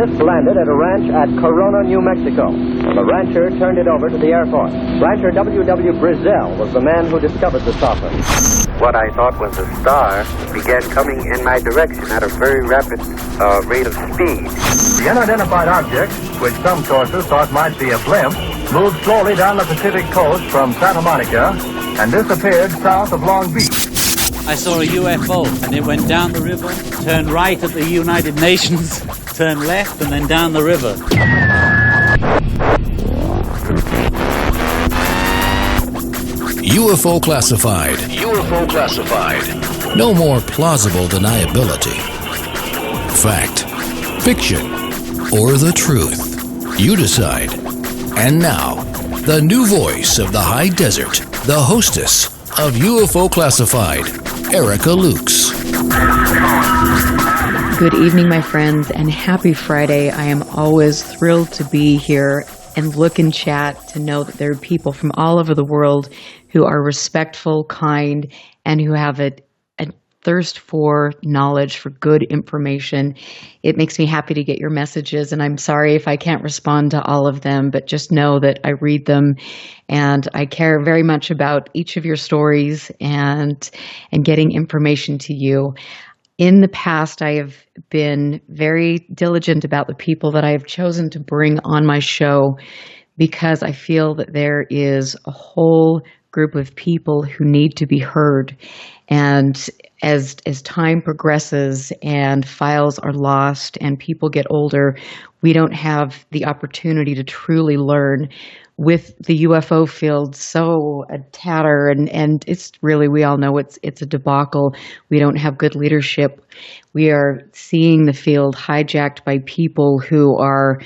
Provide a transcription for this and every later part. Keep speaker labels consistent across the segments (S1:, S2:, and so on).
S1: This landed at a ranch at Corona, New Mexico. The rancher turned it over to the Air Force. Rancher W.W. Brazil was the man who discovered the saucer.
S2: What I thought was a star began coming in my direction at a very rapid rate of speed.
S3: The unidentified object, which some sources thought might be a blimp, moved slowly down the Pacific coast from Santa Monica and disappeared south of Long Beach.
S4: I saw a UFO, and it went down the river, turned right at the United Nations, turned left, and then down the river.
S5: UFO Classified. UFO Classified. No more plausible deniability. Fact, fiction, or the truth. You decide. And now, the new voice of the high desert, the hostess of UFO Classified, Erica Lukes.
S6: Good evening, my friends, and happy Friday. I am always thrilled to be here and look and chat to know that there are people from all over the world who are respectful, kind, and who have a thirst for knowledge, for good information. It makes me happy to get your messages, and I'm sorry if I can't respond to all of them, but just know that I read them, and I care very much about each of your stories and getting information to you. In the past, I have been very diligent about the people that I have chosen to bring on my show because I feel that there is a whole group of people who need to be heard. And as time progresses and files are lost and people get older, we don't have the opportunity to truly learn. With the UFO field so a tatter, and it's really, we all know it's a debacle. We don't have good leadership. We are seeing the field hijacked by people who are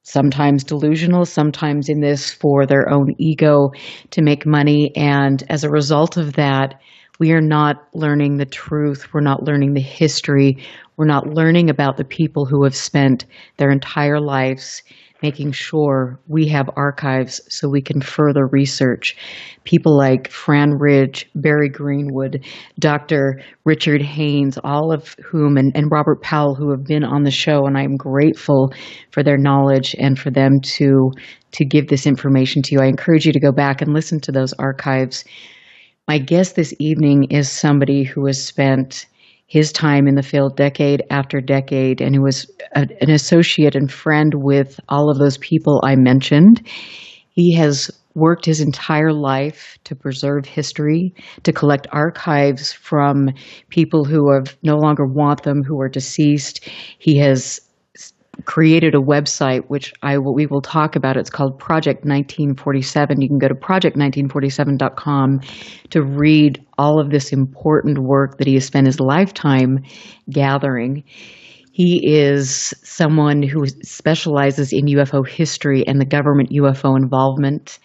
S6: sometimes delusional, sometimes in this for their own ego to make money. And as a result of that, we are not learning the truth. We're not learning the history. We're not learning about the people who have spent their entire lives making sure we have archives so we can further research. People like Fran Ridge, Barry Greenwood, Dr. Richard Haynes, all of whom, and Robert Powell, who have been on the show, and I'm grateful for their knowledge and for them to give this information to you. I encourage you to go back and listen to those archives. My guest this evening is somebody who has spent his time in the field decade after decade and who was an associate and friend with all of those people I mentioned. He has worked his entire life to preserve history, to collect archives from people who have no longer want them, who are deceased. He has created a website, which we will talk about. It's called Project 1947. You can go to project1947.com to read all of this important work that he has spent his lifetime gathering. He is someone who specializes in UFO history and the government UFO involvement.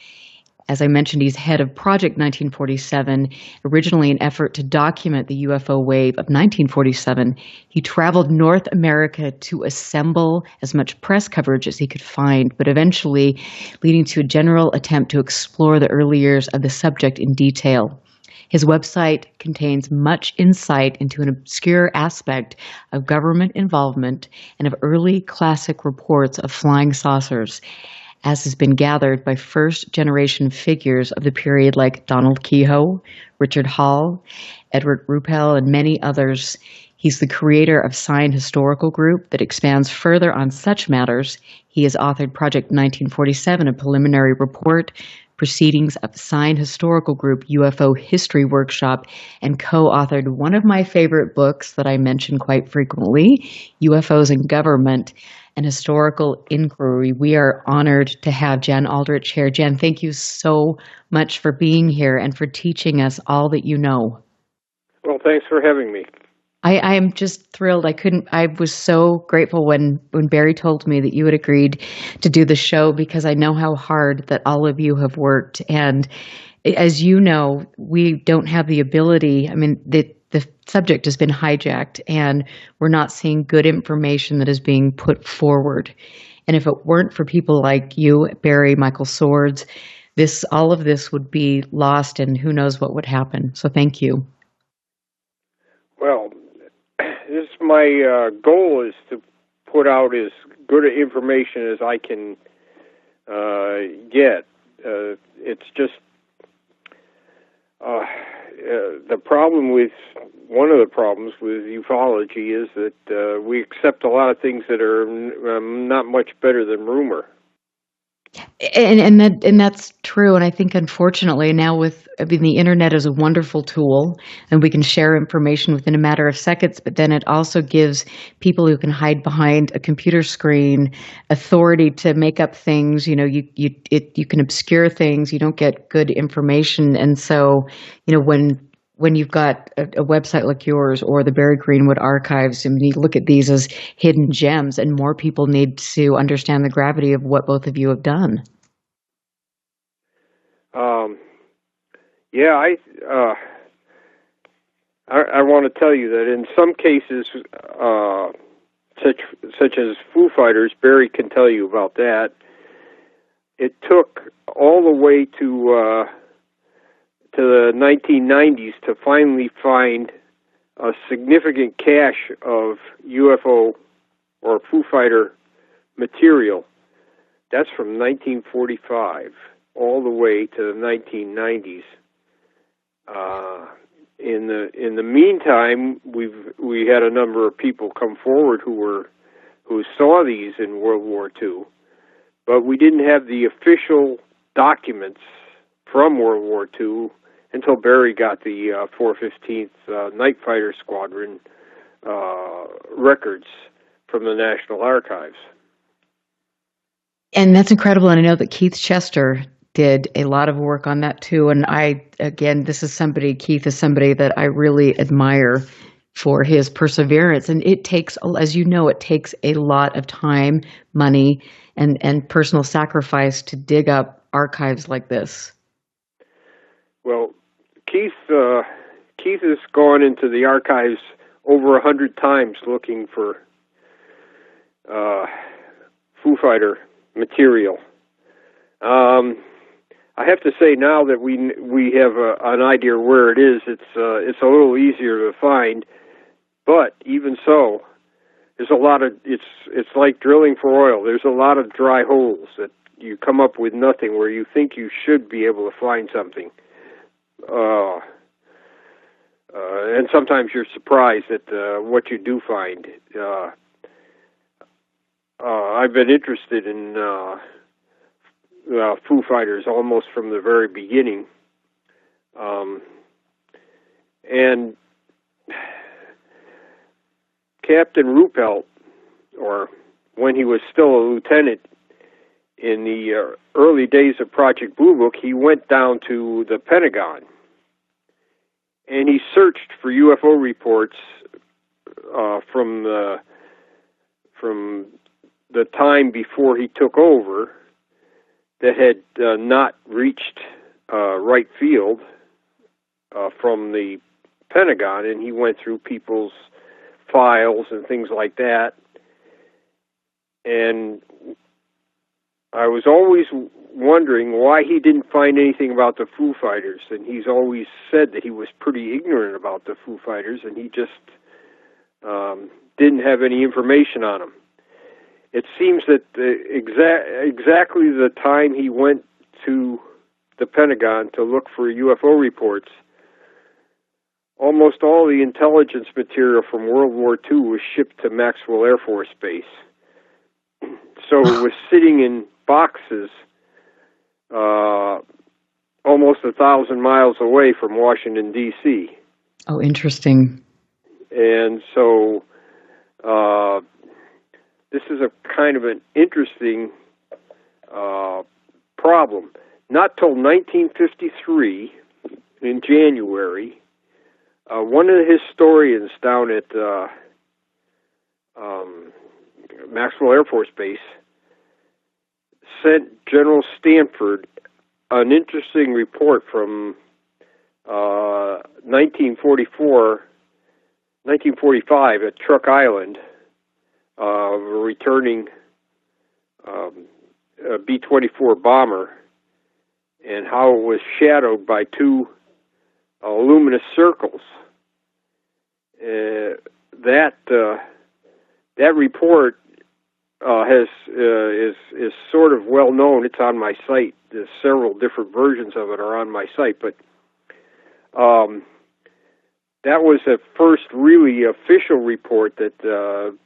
S6: As I mentioned, he's head of Project 1947, originally an effort to document the UFO wave of 1947. He traveled North America to assemble as much press coverage as he could find, but eventually leading to a general attempt to explore the early years of the subject in detail. His website contains much insight into an obscure aspect of government involvement and of early classic reports of flying saucers, as has been gathered by first-generation figures of the period like Donald Kehoe, Richard Hall, Edward Ruppel, and many others. He's the creator of Sign Historical Group that expands further on such matters. He has authored Project 1947, a preliminary report, Proceedings of Sign Historical Group UFO History Workshop, and co-authored one of my favorite books that I mention quite frequently, UFOs and Government, an Historical Inquiry. We are honored to have Jan Aldrich here. Jan, thank you so much for being here and for teaching us all that you know.
S7: Well, thanks for having me.
S6: I am just thrilled. I was so grateful when Barry told me that you had agreed to do the show, because I know how hard that all of you have worked. And as you know, we don't have the ability. I mean, the subject has been hijacked and we're not seeing good information that is being put forward. And if it weren't for people like you, Barry, Michael Swords, all of this would be lost and who knows what would happen. So thank you.
S7: Well, my goal is to put out as good information as I can get. It's just one of the problems with ufology is that we accept a lot of things that are not much better than rumor.
S6: And that's true. And I think, unfortunately, now the internet is a wonderful tool, and we can share information within a matter of seconds. But then it also gives people who can hide behind a computer screen authority to make up things. You know, you can obscure things. You don't get good information, and so when you've got a website like yours or the Barry Greenwood Archives, and you look at these as hidden gems, and more people need to understand the gravity of what both of you have done.
S7: I want to tell you that in some cases, such as Foo Fighters, Barry can tell you about that. It took all the way to the 1990s to finally find a significant cache of UFO or Foo Fighter material. That's from 1945 all the way to the 1990s. In the meantime, we had a number of people come forward who saw these in World War II, but we didn't have the official documents from World War II until Barry got the 415th Night Fighter Squadron records from the National Archives.
S6: And that's incredible. And I know that Keith Chester did a lot of work on that too. And Keith is somebody that I really admire for his perseverance. And it takes, as you know, it takes a lot of time, money, and personal sacrifice to dig up archives like this.
S7: Well, Keith has gone into the archives over 100 times looking for Foo Fighter material. I have to say now that we have an idea where it is. It's a little easier to find, but even so, there's a lot of it's like drilling for oil. There's a lot of dry holes that you come up with nothing where you think you should be able to find something. And sometimes you're surprised at what you do find. I've been interested in Foo Fighters almost from the very beginning. And Captain Ruppelt, or when he was still a lieutenant in the early days of Project Blue Book, he went down to the Pentagon and he searched for UFO reports from the time before he took over that had not reached right field from the Pentagon, and he went through people's files and things like that. And I was always wondering why he didn't find anything about the Foo Fighters, and he's always said that he was pretty ignorant about the Foo Fighters, and he just didn't have any information on them. It seems that exactly the time he went to the Pentagon to look for UFO reports, almost all the intelligence material from World War II was shipped to Maxwell Air Force Base. So it was sitting in boxes almost 1,000 miles away from Washington, D.C.
S6: Oh, interesting.
S7: And so this is a kind of an interesting problem. Not till 1953, in January, one of the historians down at Maxwell Air Force Base sent General Stanford an interesting report from 1945 at Truck Island, a returning a B-24 bomber, and how it was shadowed by two luminous circles. That report is sort of well known. It's on my site. There's several different versions of it are on my site, but that was the first really official report that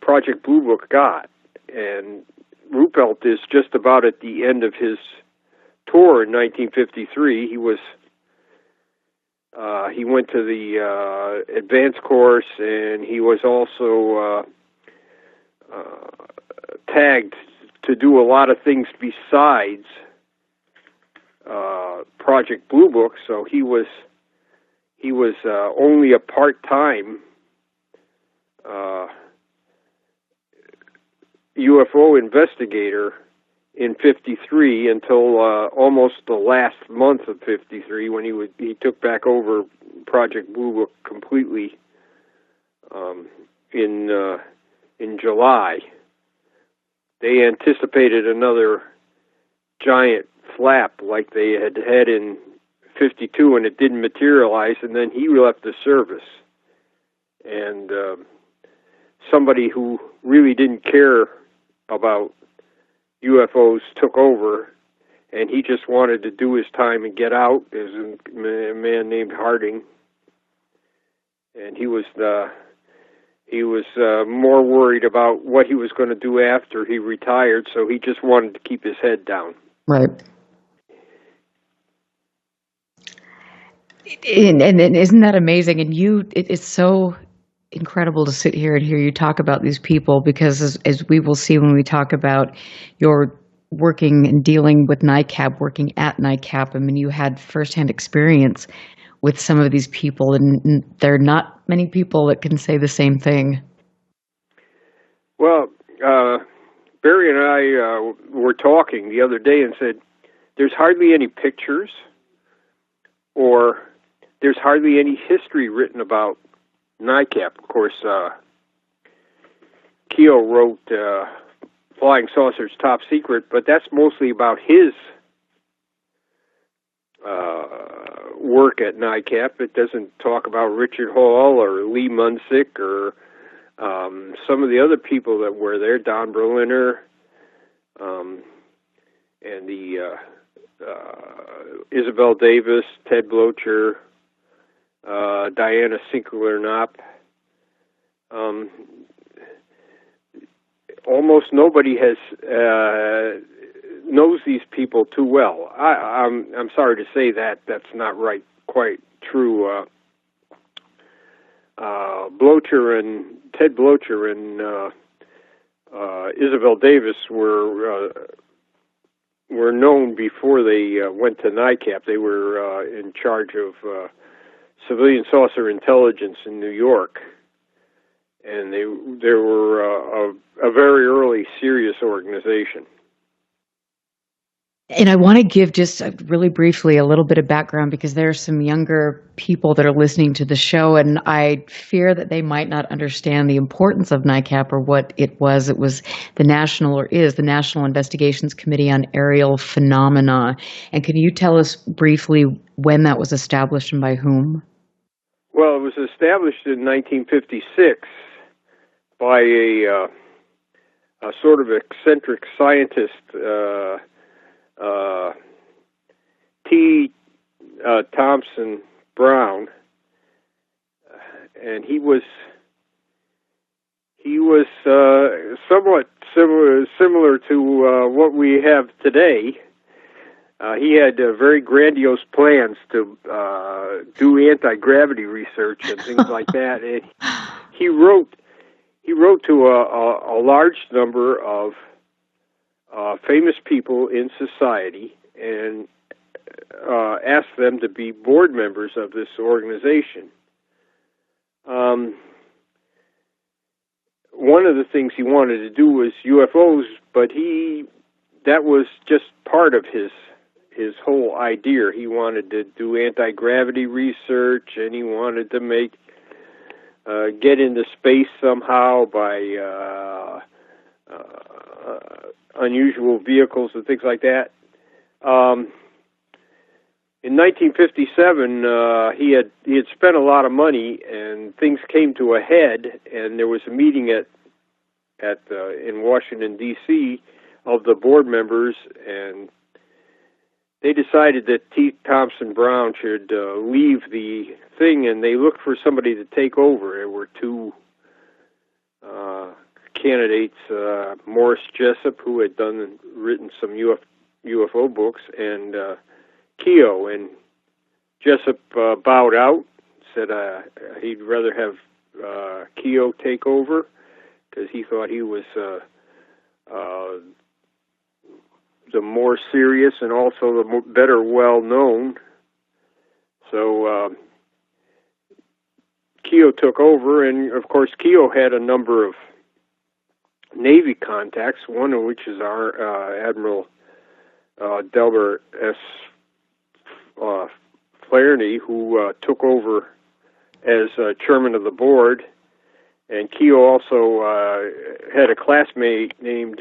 S7: Project Blue Book got, and Ruppelt is just about at the end of his tour in 1953. He went to the advanced course, and he was also tagged to do a lot of things besides Project Blue Book. So he was only a part-time UFO investigator in 53 until almost the last month of 53, when he took back over Project Blue Book completely in July. They anticipated another giant flap like they had in 52, and it didn't materialize, and then he left the service. And somebody who really didn't care about UFOs took over, and he just wanted to do his time and get out. There's a man named Harding, and he was more worried about what he was going to do after he retired, so he just wanted to keep his head down.
S6: Right. And isn't that amazing? And it's so incredible to sit here and hear you talk about these people, because as we will see when we talk about your working and dealing with NICAP, working at NICAP, I mean, you had firsthand experience with some of these people, and there are not many people that can say the same thing.
S7: Well, Barry and I were talking the other day and said, there's hardly any pictures, or there's hardly any history written about NICAP. Of course, Keogh wrote Flying Saucers Top Secret, but that's mostly about his work at NICAP. It doesn't talk about Richard Hall or Lee Munsick or some of the other people that were there, Don Berliner, and the Isabel Davis, Ted Blocher, Diana Sinclair-Knopp. Almost nobody knows these people too well. I'm sorry to say that that's not quite true. Ted Blocher and Isabel Davis were known before they went to NICAP. They were in charge of civilian saucer intelligence in New York, and they were a very early serious organization.
S6: And I want to give just really briefly a little bit of background, because there are some younger people that are listening to the show, and I fear that they might not understand the importance of NICAP or what it was. It was the National Investigations Committee on Aerial Phenomena. And can you tell us briefly when that was established and by whom?
S7: Well, it was established in 1956 by a sort of eccentric scientist, T. Thompson Brown, and he was somewhat similar to what we have today. He had very grandiose plans to do anti-gravity research and things like that. And he wrote to a large number of famous people in society and asked them to be board members of this organization. One of the things he wanted to do was UFOs, but that was just part of his whole idea. He wanted to do anti-gravity research, and he wanted to get into space somehow by unusual vehicles and things like that. In 1957, he had spent a lot of money, and things came to a head, and there was a meeting at in Washington, D.C., of the board members, and they decided that T. Thompson Brown should leave the thing, and they looked for somebody to take over. There were two candidates, Morris Jessup, who had written some UFO books, and Keogh. And Jessup bowed out, said he'd rather have Keogh take over because he thought he was the more serious and also the better well-known. So Keogh took over, and of course Keogh had a number of Navy contacts, one of which is our Admiral Delbert S. Flaherty, who took over as chairman of the board. And Keogh also had a classmate named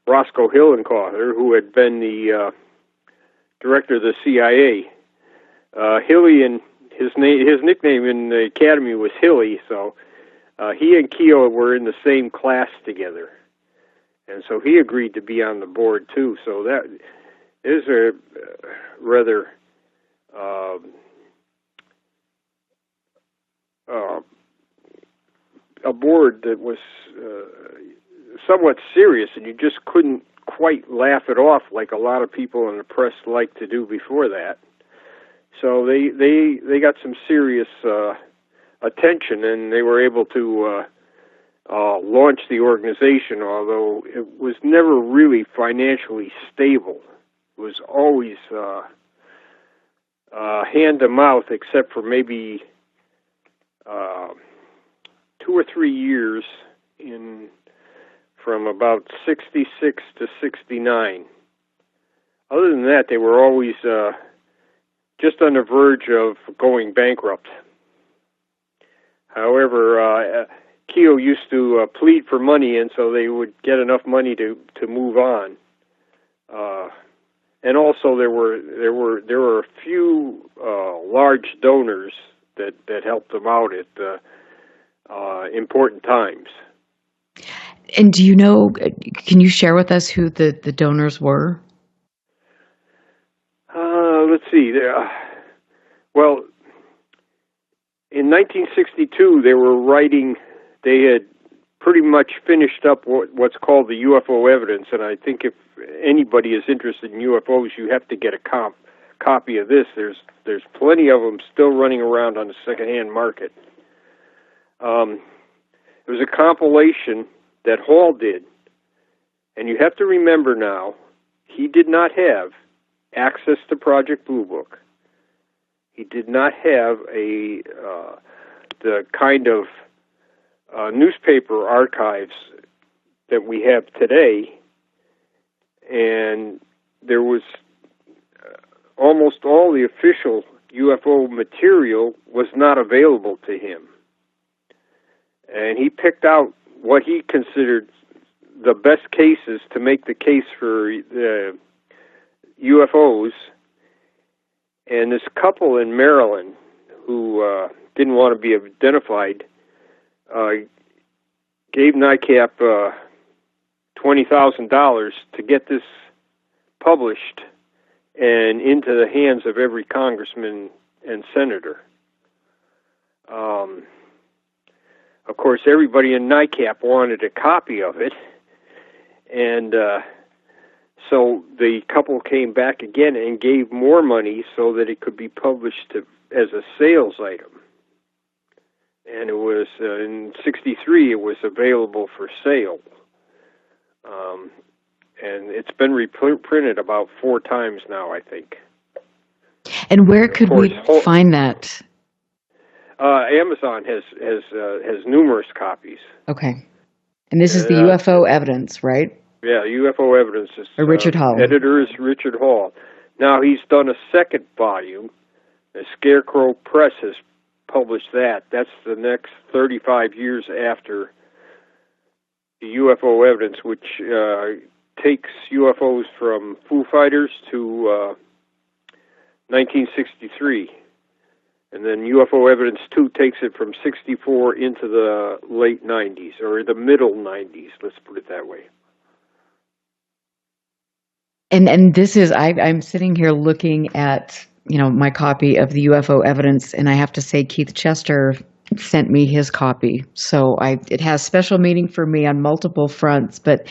S7: Roscoe Hillenkotter, who had been the director of the CIA. Hilly, and his nickname in the academy was Hilly, so he and Keogh were in the same class together, and so he agreed to be on the board too. So that is a rather a board that was somewhat serious, and you just couldn't quite laugh it off like a lot of people in the press liked to do before that. So they got some serious attention, and they were able to launch the organization, although it was never really financially stable. It was always hand to mouth, except for maybe 2 or 3 years from about 66 to 69. Other than that, they were always just on the verge of going bankrupt. However, Keogh used to plead for money, and so they would get enough money to move on. And also, there were a few large donors that helped them out at important times.
S6: And do you know? Can you share with us who the donors were?
S7: Let's see. Well, in 1962, they were writing. They had pretty much finished up what's called the UFO evidence, and I think if anybody is interested in UFOs, you have to get a copy of this. There's plenty of them still running around on the secondhand market. It was a compilation that Hall did, and you have to remember now, he did not have access to Project Blue Book. He did not have the kind of newspaper archives that we have today, and there was almost all the official UFO material was not available to him. And he picked out what he considered the best cases to make the case for the UFOs. And this couple in Maryland who didn't want to be identified gave NICAP $20,000 to get this published and into the hands of every congressman and senator. Of course, everybody in NICAP wanted a copy of it, and so the couple came back again and gave more money so that it could be published as a sales item. And it was, in '63, it was available for sale. And it's been reprinted about 4 times now, I think.
S6: And where could we find that?
S7: Amazon has numerous copies.
S6: Okay. And this is the UFO evidence, right?
S7: Yeah, UFO evidence. Is,
S6: Richard Hall.
S7: Editor is Richard Hall. Now he's done a second volume. The Scarecrow Press has published that. That's the next 35 years after the UFO evidence, which takes UFOs from Foo Fighters to 1963. And then UFO Evidence 2 takes it from 64 into the late 90s, or the middle 90s, let's put it that way.
S6: And this is, I'm sitting here looking at, my copy of the UFO Evidence, and I have to say Keith Chester sent me his copy. So it has special meaning for me on multiple fronts, but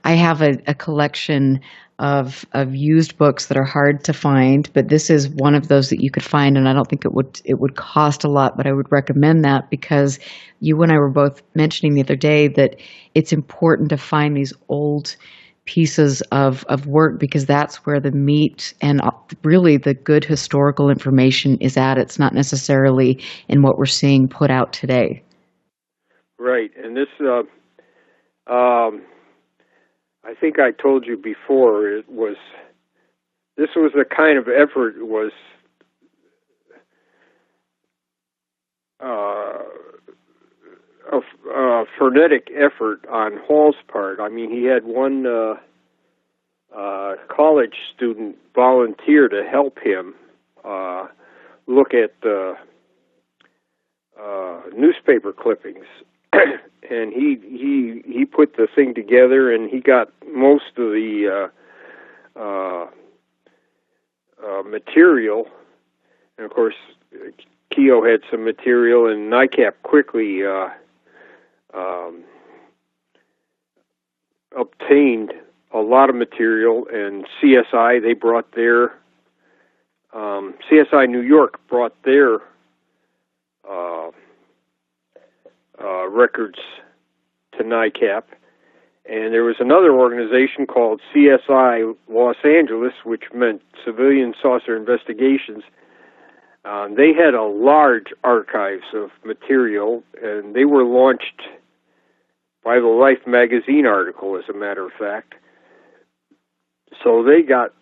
S6: I have a collection of used books that are hard to find, but this is one of those that you could find, and I don't think it would cost a lot, but I would recommend that because you and I were both mentioning the other day that it's important to find these old pieces of work because that's where the meat and really the good historical information is at. It's not necessarily in what we're seeing put out today.
S7: Right, and this, I think I told you before, this was the kind of effort was a frenetic effort on Hall's part. I mean, he had one college student volunteer to help him look at newspaper clippings, and he put the thing together, and he got most of the material, and of course Keogh had some material, and NICAP quickly obtained a lot of material, and CSI, they brought their, CSI New York brought their records to NICAP, and there was another organization called CSI Los Angeles, which meant Civilian Saucer Investigations. They had a large archives of material, and they were launched by the Life magazine article, as a matter of fact. So they got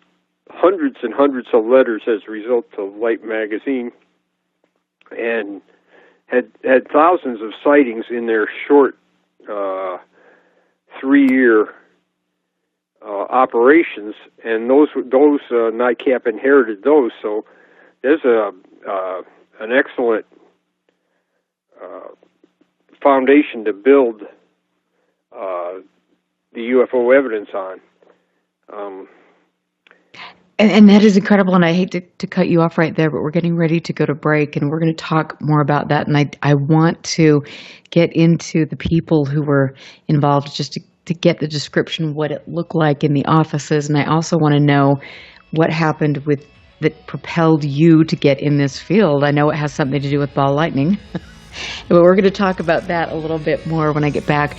S7: hundreds and hundreds of letters as a result of Life magazine, and had thousands of sightings in their short 3-year operations, and those NICAP inherited those. So there's an excellent foundation to build the UFO evidence on.
S6: And that is incredible, and I hate to cut you off right there, but we're getting ready to go to break, and we're going to talk more about that, and I want to get into the people who were involved just to get the description of what it looked like in the offices, and I also want to know what happened that propelled you to get in this field. I know it has something to do with ball lightning, but we're going to talk about that a little bit more when I get back.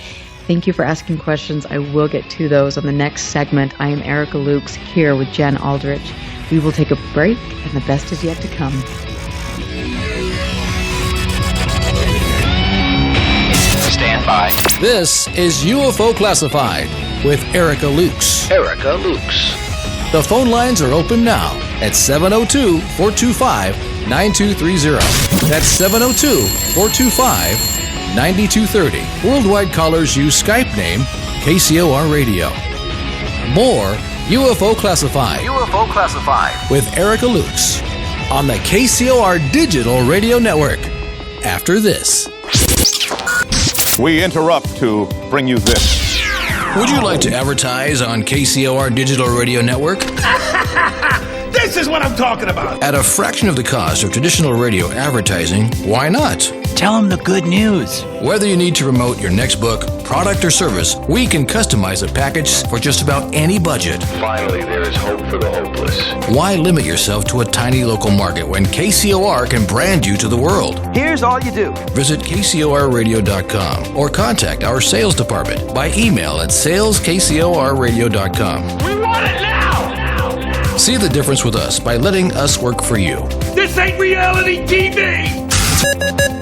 S6: Thank you for asking questions. I will get to those on the next segment. I am Erica Lukes here with Jen Aldrich. We will take a break, and the best is yet to come.
S5: Stand by. This is UFO Classified with Erica Lukes. Erica Lukes. The phone lines are open now at 702-425-9230. That's 702-425-9230. 9230. Worldwide callers use Skype name KCOR Radio. More UFO Classified. UFO Classified with Erica Lukes on the KCOR Digital Radio Network. After this,
S8: we interrupt to bring you this.
S5: Would you like to advertise on KCOR Digital Radio Network?
S9: This is what I'm talking about.
S5: At a fraction of the cost of traditional radio advertising, why not?
S9: Tell them the good news.
S5: Whether you need to promote your next book, product, or service, we can customize a package for just about any budget.
S10: Finally, there is hope for the hopeless.
S5: Why limit yourself to a tiny local market when KCOR can brand you to the world?
S9: Here's all you do.
S5: Visit KCORradio.com or contact our sales department by email at saleskcorradio.com.
S9: We want it now!
S5: See the difference with us by letting us work for you.
S9: This ain't reality TV!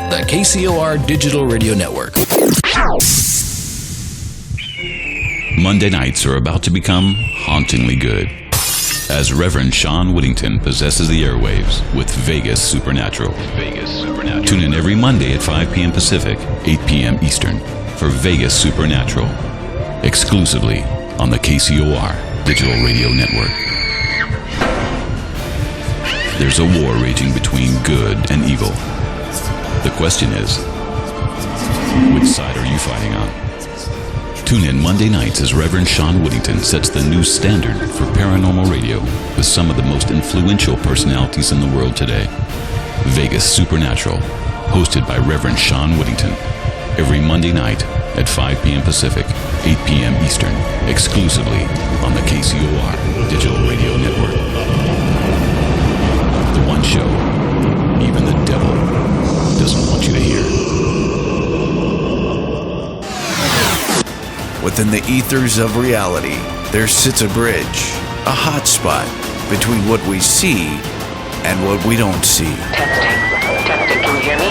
S5: The KCOR Digital Radio Network.
S11: Monday nights are about to become hauntingly good, as Reverend Sean Whittington possesses the airwaves with Vegas Supernatural. Tune in every Monday at 5 p.m. Pacific, 8 p.m. Eastern for Vegas Supernatural, exclusively on the KCOR Digital Radio Network. There's a war raging between good and evil. The question is, which side are you fighting on? Tune in Monday nights as Reverend Sean Whittington sets the new standard for paranormal radio with some of the most influential personalities in the world today. Vegas Supernatural, hosted by Reverend Sean Whittington. Every Monday night at 5 p.m. Pacific, 8 p.m. Eastern, exclusively on the KCOR Digital Radio Network. The one show even the devil doesn't want you to hear.
S12: Within the ethers of reality, there sits a bridge, a hot spot between what we see and what we don't see.
S13: Testing, can you hear me?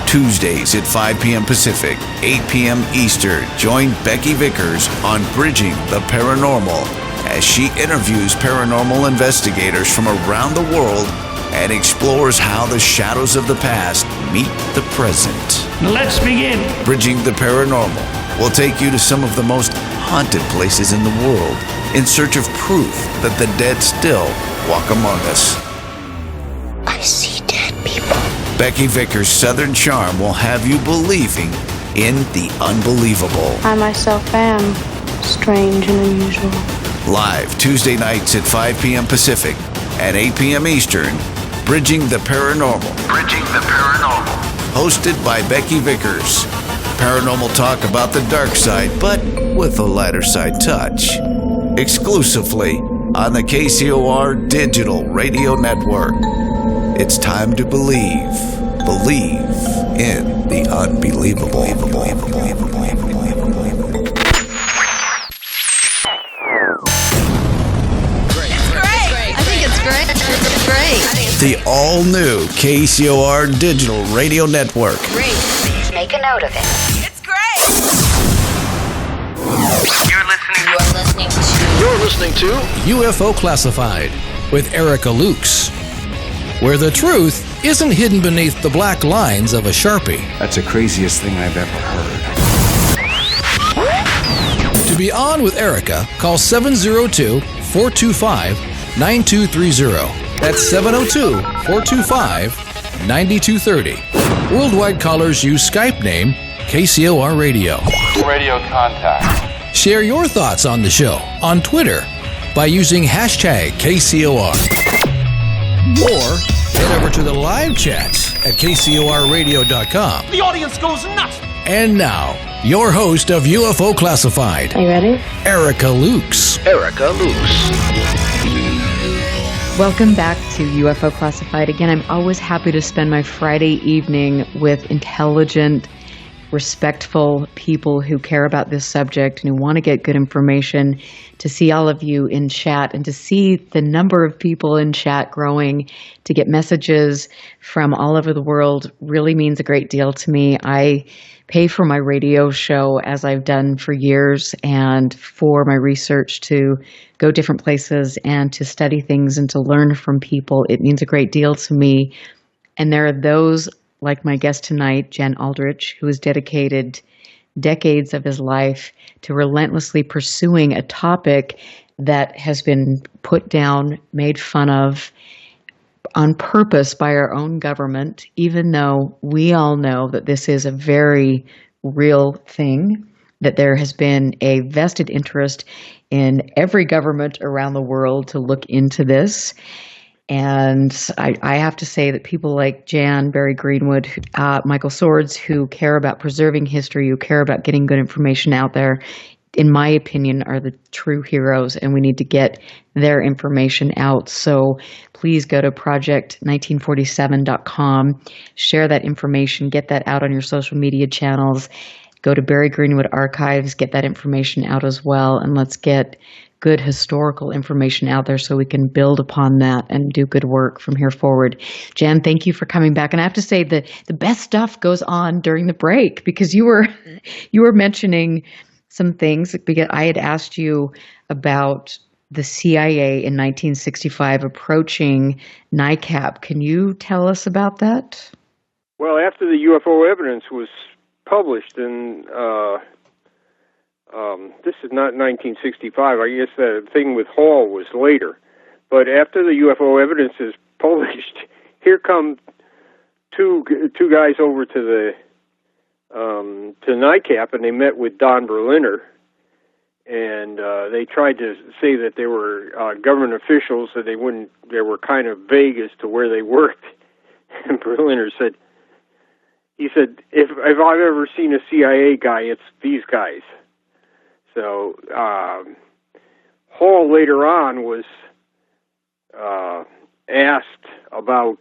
S12: Tuesdays at 5 p.m. Pacific, 8 p.m. Eastern, join Becky Vickers on Bridging the Paranormal as she interviews paranormal investigators from around the world and explores how the shadows of the past meet the present.
S9: Let's begin.
S12: Bridging the Paranormal will take you to some of the most haunted places in the world in search of proof that the dead still walk among us.
S13: I see dead people.
S12: Becky Vickers' Southern charm will have you believing in the unbelievable.
S14: I myself am strange and unusual.
S12: Live Tuesday nights at 5 p.m. Pacific and 8 p.m. Eastern, Bridging the Paranormal. Bridging the Paranormal. Hosted by Becky Vickers. Paranormal talk about the dark side, but with a lighter side touch. Exclusively on the KCOR Digital Radio Network. It's time to believe. Believe in the unbelievable. The all-new KCOR Digital Radio Network.
S13: Great. Make a note of it. It's great. You're listening to
S5: UFO Classified with Erica Lukes, where the truth isn't hidden beneath the black lines of a Sharpie.
S15: That's the craziest thing I've ever heard.
S5: To be on with Erica, call 702-425-9230. That's 702-425-9230. Worldwide callers use Skype name KCOR Radio.
S16: Radio contact.
S5: Share your thoughts on the show on Twitter by using hashtag KCOR. Or head over to the live chats at KCORradio.com.
S9: The audience goes nuts.
S5: And now, your host of UFO Classified.
S14: Are you ready?
S5: Erica Lukes.
S12: Erica Lukes.
S6: Welcome back to UFO Classified. Again, I'm always happy to spend my Friday evening with intelligent, respectful people who care about this subject and who want to get good information. To see all of you in chat and to see the number of people in chat growing, to get messages from all over the world really means a great deal to me. I pay for my radio show, as I've done for years, and for my research to go different places and to study things and to learn from people. It means a great deal to me. And there are those, like my guest tonight, Jen Aldrich, who has dedicated decades of his life to relentlessly pursuing a topic that has been put down, made fun of on purpose by our own government, even though we all know that this is a very real thing, that there has been a vested interest in every government around the world to look into this. And I have to say that people like Jan, Barry Greenwood, Michael Swords, who care about preserving history, who care about getting good information out there, in my opinion, are the true heroes, and we need to get their information out. So please go to project1947.com, share that information, get that out on your social media channels. Go to Barry Greenwood Archives, get that information out as well, and let's get good historical information out there so we can build upon that and do good work from here forward. Jan, thank you for coming back. And I have to say that the best stuff goes on during the break, because you were mentioning some things, because I had asked you about the CIA in 1965 approaching NICAP. Can you tell us about that?
S7: Well, after the UFO evidence was published in this is not 1965. I guess the thing with Hall was later. But after the UFO evidence is published, here come two guys over to the NICAP, and they met with Don Berliner, and they tried to say that they were government officials, that they were kind of vague as to where they worked. And Berliner said, if I've ever seen a CIA guy, it's these guys. So Hall later on was asked about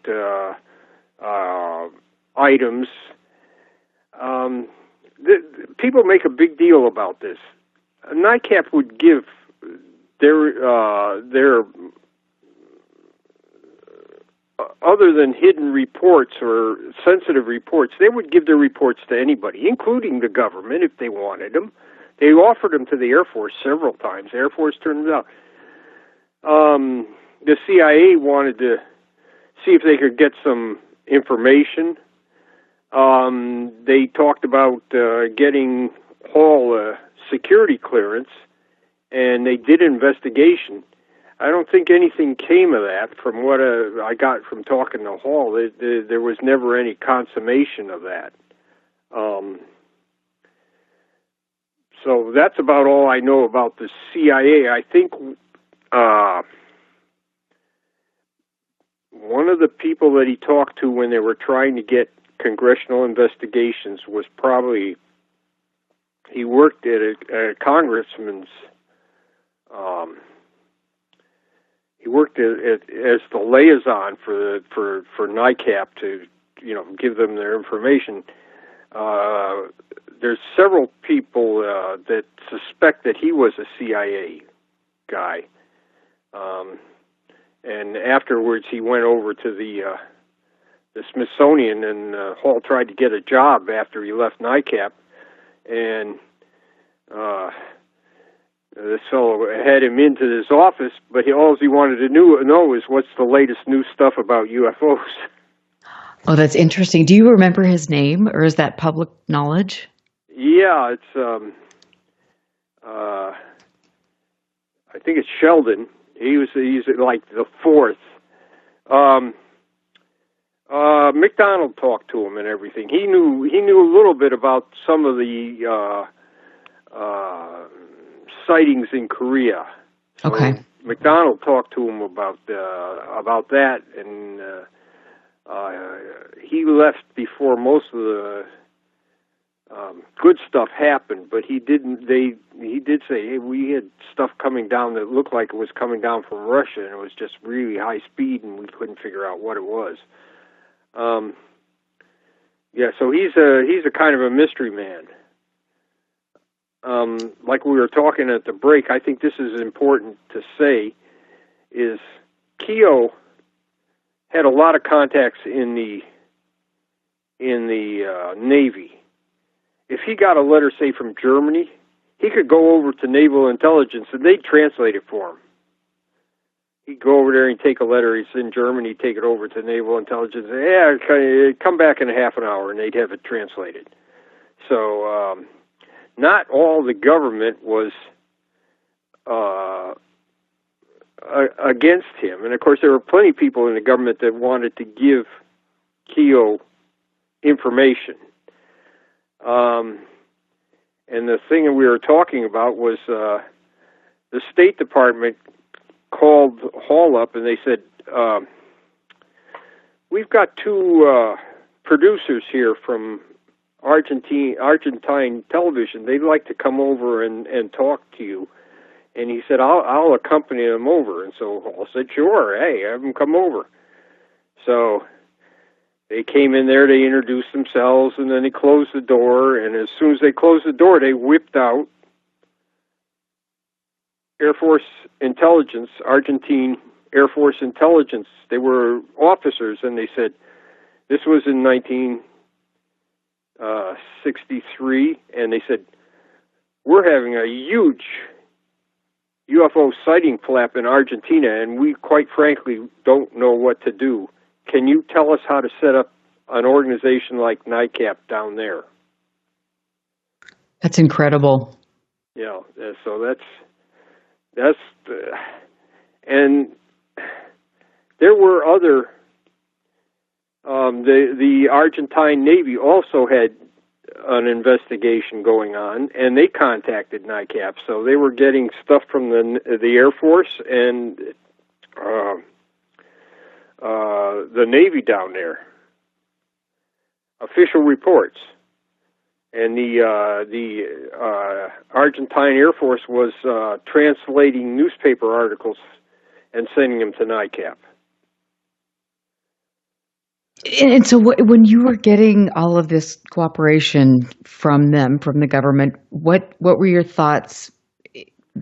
S7: items. People make a big deal about this. NICAP would give their other than hidden reports or sensitive reports, they would give their reports to anybody, including the government, if they wanted them. They offered them to the Air Force several times. The Air Force turned them down. The CIA wanted to see if they could get some information. They talked about getting Hall a security clearance, and they did an investigation. I don't think anything came of that. From what I got from talking to Hall, there was never any consummation of that. So that's about all I know about the CIA. I think one of the people that he talked to when they were trying to get congressional investigations was probably, he worked at a congressman's, he worked as the liaison for NICAP to, give them their information. There's several people that suspect that he was a CIA guy. And afterwards he went over to the Smithsonian, and Hall tried to get a job after he left NICAP, and this fellow had him into his office, but all he wanted to know is what's the latest new stuff about UFOs.
S6: Oh, that's interesting. Do you remember his name, or is that public knowledge?
S7: Yeah, it's I think it's Sheldon. He's like the fourth. McDonald talked to him and everything. He knew a little bit about some of the sightings in Korea. So
S6: okay.
S7: McDonald talked to him about that, and he left before most of the good stuff happened. But he didn't. He did say, hey, we had stuff coming down that looked like it was coming down from Russia, and it was just really high speed, and we couldn't figure out what it was. Yeah, so he's a kind of a mystery man. Like we were talking at the break, I think this is important to say, is Keogh had a lot of contacts in the Navy. If he got a letter, say, from Germany, he could go over to Naval Intelligence and they'd translate it for him. He'd go over there and take a letter. He's in Germany, take it over to Naval Intelligence. Yeah, come back in a half an hour, and they'd have it translated. So not all the government was against him. And, of course, there were plenty of people in the government that wanted to give Keogh information. And the thing that we were talking about was the State Department called Hall up, and they said, we've got two producers here from Argentine television. They'd like to come over and talk to you. And he said, I'll accompany them over. And so Hall said, sure, hey, have them come over. So they came in there, they introduced themselves, and then they closed the door. And as soon as they closed the door, they whipped out Air Force intelligence, Argentine Air Force intelligence. They were officers, and they said, this was in 1963, and they said, we're having a huge UFO sighting flap in Argentina, and we quite frankly don't know what to do. Can you tell us how to set up an organization like NICAP down there?
S6: That's incredible.
S7: Yeah, so that's and there were other. The Argentine Navy also had an investigation going on, and they contacted NICAP. So they were getting stuff from the Air Force and the Navy down there, official reports. And the Argentine Air Force was translating newspaper articles and sending them to NICAP.
S6: And so when you were getting all of this cooperation from them, from the government, what were your thoughts?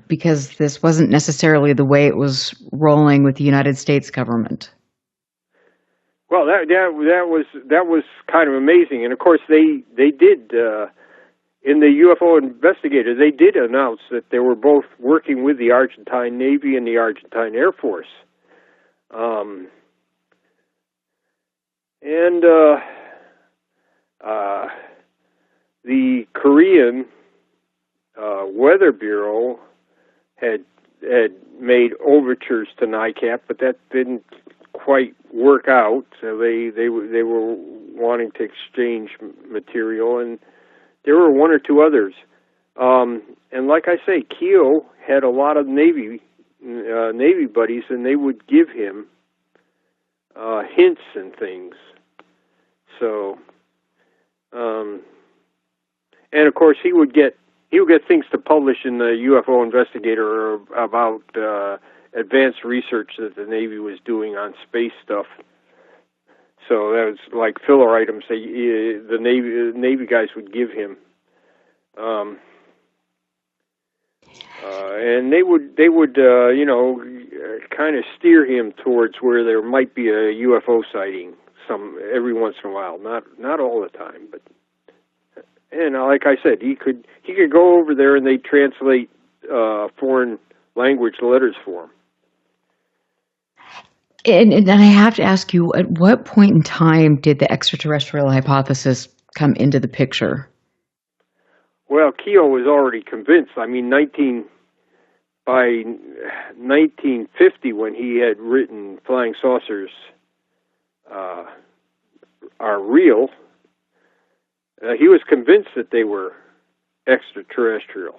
S6: Because this wasn't necessarily the way it was rolling with the United States government.
S7: Well, that was kind of amazing, and of course they did in the UFO Investigator, they did announce that they were both working with the Argentine Navy and the Argentine Air Force, and the Korean Weather Bureau had made overtures to NICAP, but that didn't quite work out. So they were wanting to exchange material, and there were one or two others. And like I say, Keogh had a lot of Navy buddies, and they would give him hints and things. So, and of course he would get things to publish in the UFO Investigator about advanced research that the Navy was doing on space stuff. So that was like filler items that the Navy guys would give him, and they would kind of steer him towards where there might be a UFO sighting every once in a while, not all the time, but. And like I said, he could go over there and they'd translate foreign language letters for him.
S6: And I have to ask you, at what point in time did the extraterrestrial hypothesis come into the picture?
S7: Well, Keogh was already convinced. I mean, by 1950, when he had written Flying Saucers Are Real, he was convinced that they were extraterrestrial.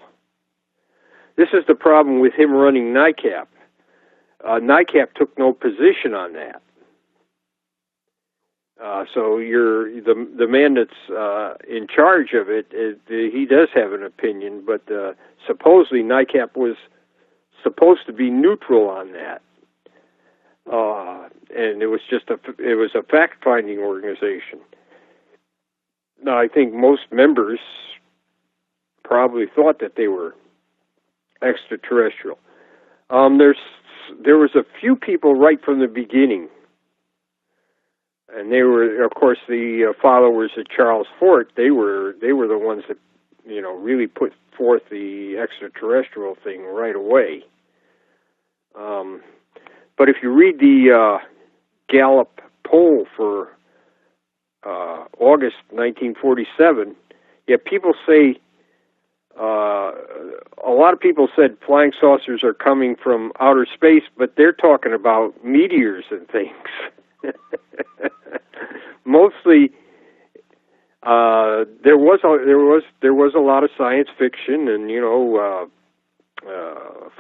S7: This is the problem with him running NICAP. NICAP took no position on that. So the man that's in charge of it, he does have an opinion, but supposedly NICAP was supposed to be neutral on that. And it was a fact-finding organization. Now, I think most members probably thought that they were extraterrestrial. There was a few people right from the beginning, and they were, of course, the followers of Charles Fort. They were the ones that really put forth the extraterrestrial thing right away. But if you read the Gallup poll for August 1947, people say, a lot of people said flying saucers are coming from outer space, but they're talking about meteors and things. Mostly, there was a lot of science fiction and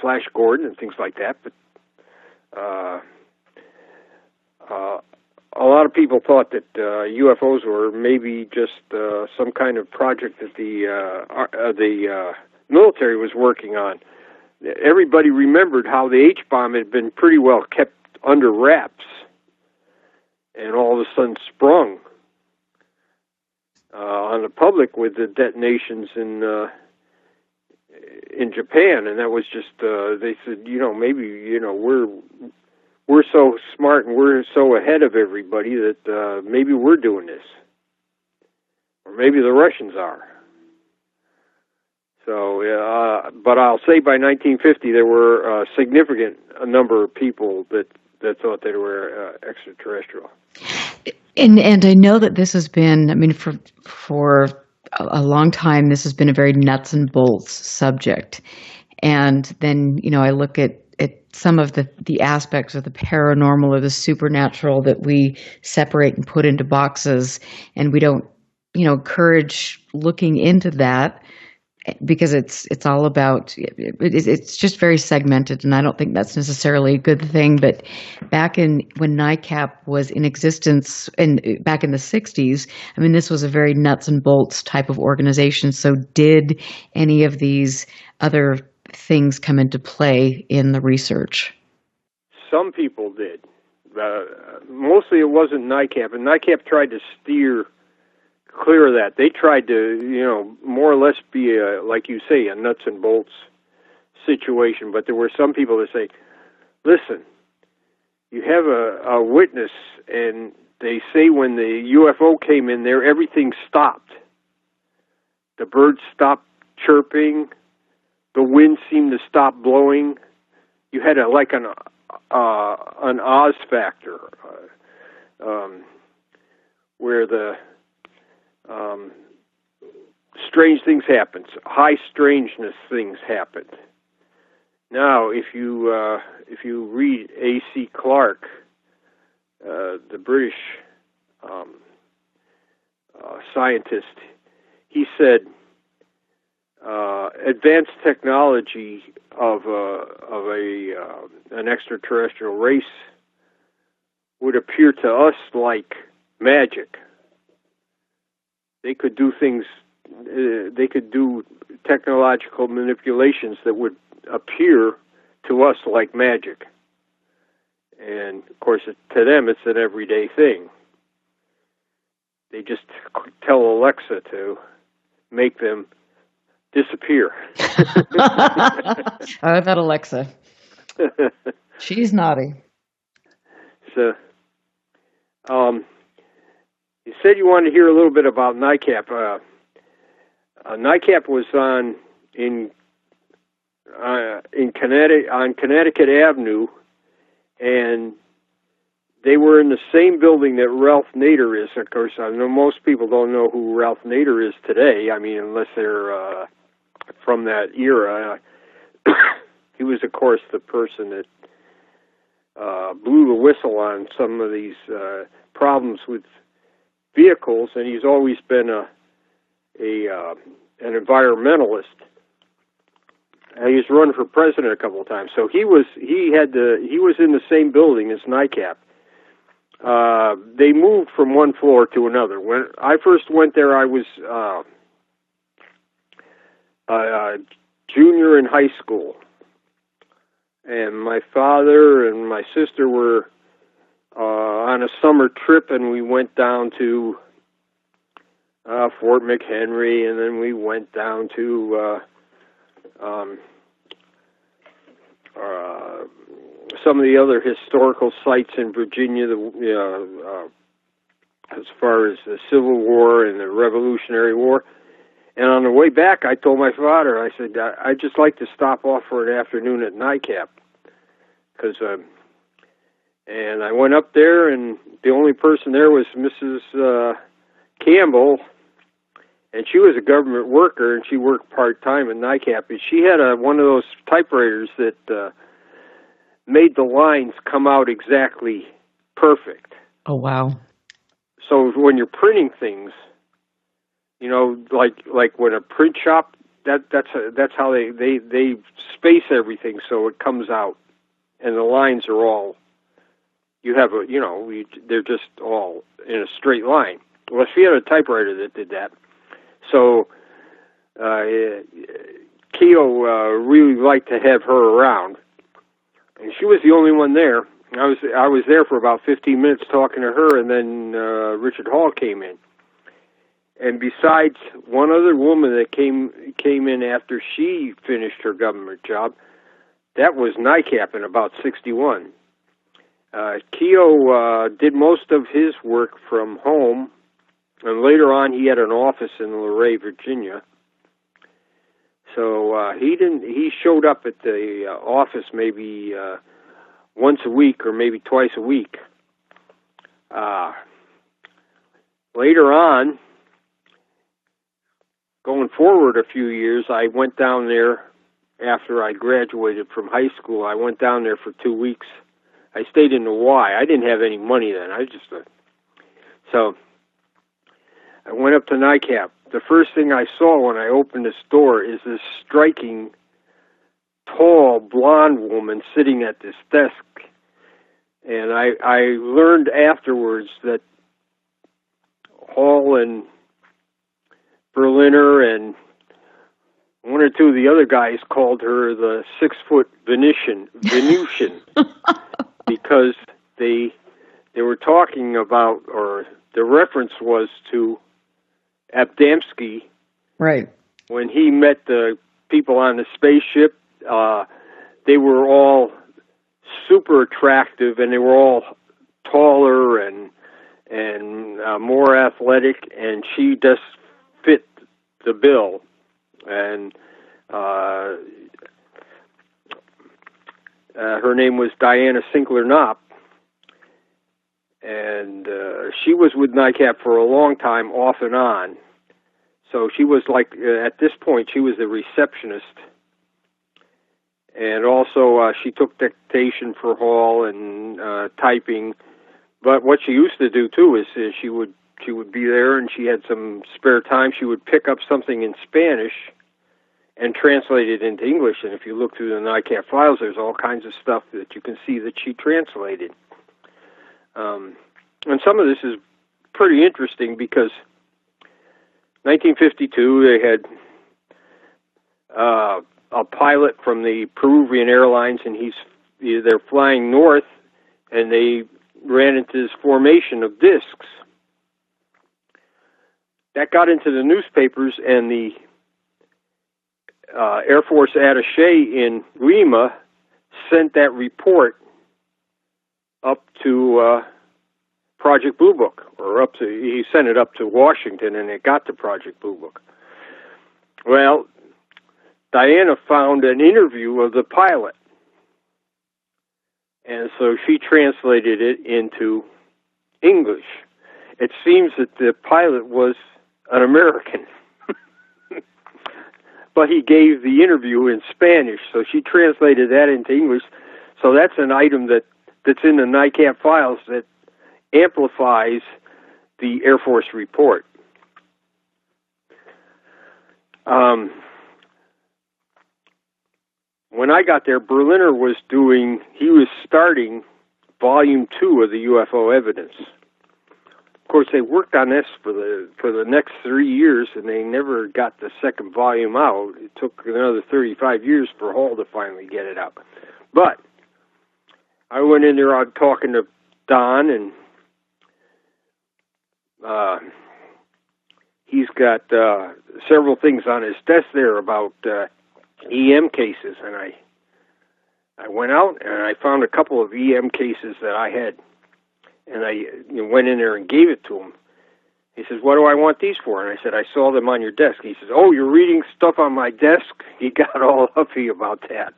S7: Flash Gordon and things like that, but a lot of people thought that UFOs were maybe just some kind of project that the military was working on. Everybody remembered how the H-bomb had been pretty well kept under wraps, and all of a sudden sprung on the public with the detonations in Japan, and that was just they said, maybe we're so smart and we're so ahead of everybody that maybe we're doing this. Or maybe the Russians are. So, but I'll say by 1950 there were a significant number of people that thought they were extraterrestrial.
S6: And I know that this has been, for a long time, this has been a very nuts and bolts subject. And then, I look at some of the aspects of the paranormal or the supernatural that we separate and put into boxes, and we don't, encourage looking into that because it's all about it's just very segmented, and I don't think that's necessarily a good thing. But back when NICAP was in existence, and back in the 60s, I mean, this was a very nuts and bolts type of organization. So did any of these other things come into play in the research?
S7: Some people did. Mostly it wasn't NICAP, and NICAP tried to steer clear of that. They tried to, more or less be, like you say, a nuts and bolts situation. But there were some people that say, listen, you have a witness, and they say when the UFO came in there, everything stopped. The birds stopped chirping. The wind seemed to stop blowing. You had an Oz factor, where the strange things happened. High strangeness things happened. Now, if you read A.C. Clarke, the British scientist, he said advanced technology of an extraterrestrial race would appear to us like magic. They could do things. They could do technological manipulations that would appear to us like magic. And of course, to them, it's an everyday thing. They just tell Alexa to make them disappear.
S6: Oh, that Alexa. She's naughty.
S7: So, you said you wanted to hear a little bit about NICAP. NICAP was in Connecticut, on Connecticut Avenue, and they were in the same building that Ralph Nader is. Of course, I know most people don't know who Ralph Nader is today. I mean, unless they're from that era. He was, of course, the person that blew the whistle on some of these problems with vehicles, and he's always been an environmentalist. And he's run for president a couple of times. So he was in the same building as NICAP. They moved from one floor to another. When I first went there, I was junior in high school, and my father and my sister were on a summer trip, and we went down to Fort McHenry, and then we went down to some of the other historical sites in Virginia, as far as the Civil War and the Revolutionary War. And on the way back, I told my father, I said, I'd just like to stop off for an afternoon at NICAP. And I went up there, and the only person there was Mrs. Campbell, and she was a government worker, and she worked part-time at NICAP. And she had one of those typewriters that made the lines come out exactly perfect.
S6: Oh, wow.
S7: So when you're printing things, like when a print shop, that's how they space everything so it comes out, and the lines are all, they're just all in a straight line. Well, she had a typewriter that did that. So Keogh really liked to have her around, and she was the only one there. I was there for about 15 minutes talking to her, and then Richard Hall came in. And besides one other woman that came in after she finished her government job, that was NICAP in about 61. Keogh did most of his work from home, and later on he had an office in Luray, Virginia. So he showed up at the office maybe once a week or maybe twice a week. Later on, going forward a few years, I went down there after I graduated from high school. I went down there for 2 weeks. I stayed in the Y. I didn't have any money then. So I went up to NICAP. The first thing I saw when I opened this door is this striking, tall, blonde woman sitting at this desk. And I learned afterwards that Hall and Berliner and one or two of the other guys called her the 6-foot Venusian, because they were talking about, or the reference was to Abdamski.
S6: Right.
S7: When he met the people on the spaceship, they were all super attractive, and they were all taller and more athletic, and she just fit the bill. And her name was Diana Sinclair-Knopp, and she was with NICAP for a long time, off and on. So she was like, at this point, she was the receptionist. And also, she took dictation for Hall and typing. But what she used to do, too, is she would be there, and she had some spare time. She would pick up something in Spanish and translate it into English. And if you look through the NICAP files, there's all kinds of stuff that you can see that she translated. And some of this is pretty interesting because 1952, they had a pilot from the Peruvian Airlines, and they're flying north, and they ran into this formation of discs. That got into the newspapers, and the Air Force attaché in Lima sent that report up to Project Blue Book, he sent it up to Washington, and it got to Project Blue Book. Well, Diana found an interview of the pilot, and so she translated it into English. It seems that the pilot was an American, but he gave the interview in Spanish, so she translated that into English. So that's an item that's in the NICAP files that amplifies the Air Force report. When I got there, Berliner was starting Volume 2 of the UFO evidence. Of course, they worked on this for the next 3 years, and they never got the second volume out. It took another 35 years for Hall to finally get it out. But I went in there, I'm talking to Don, and he's got several things on his desk there about EM cases, and I went out and I found a couple of EM cases that I had, and I went in there and gave it to him. He says, "What do I want these for?" And I said, "I saw them on your desk." He says, "Oh, you're reading stuff on my desk?" He got all huffy about that.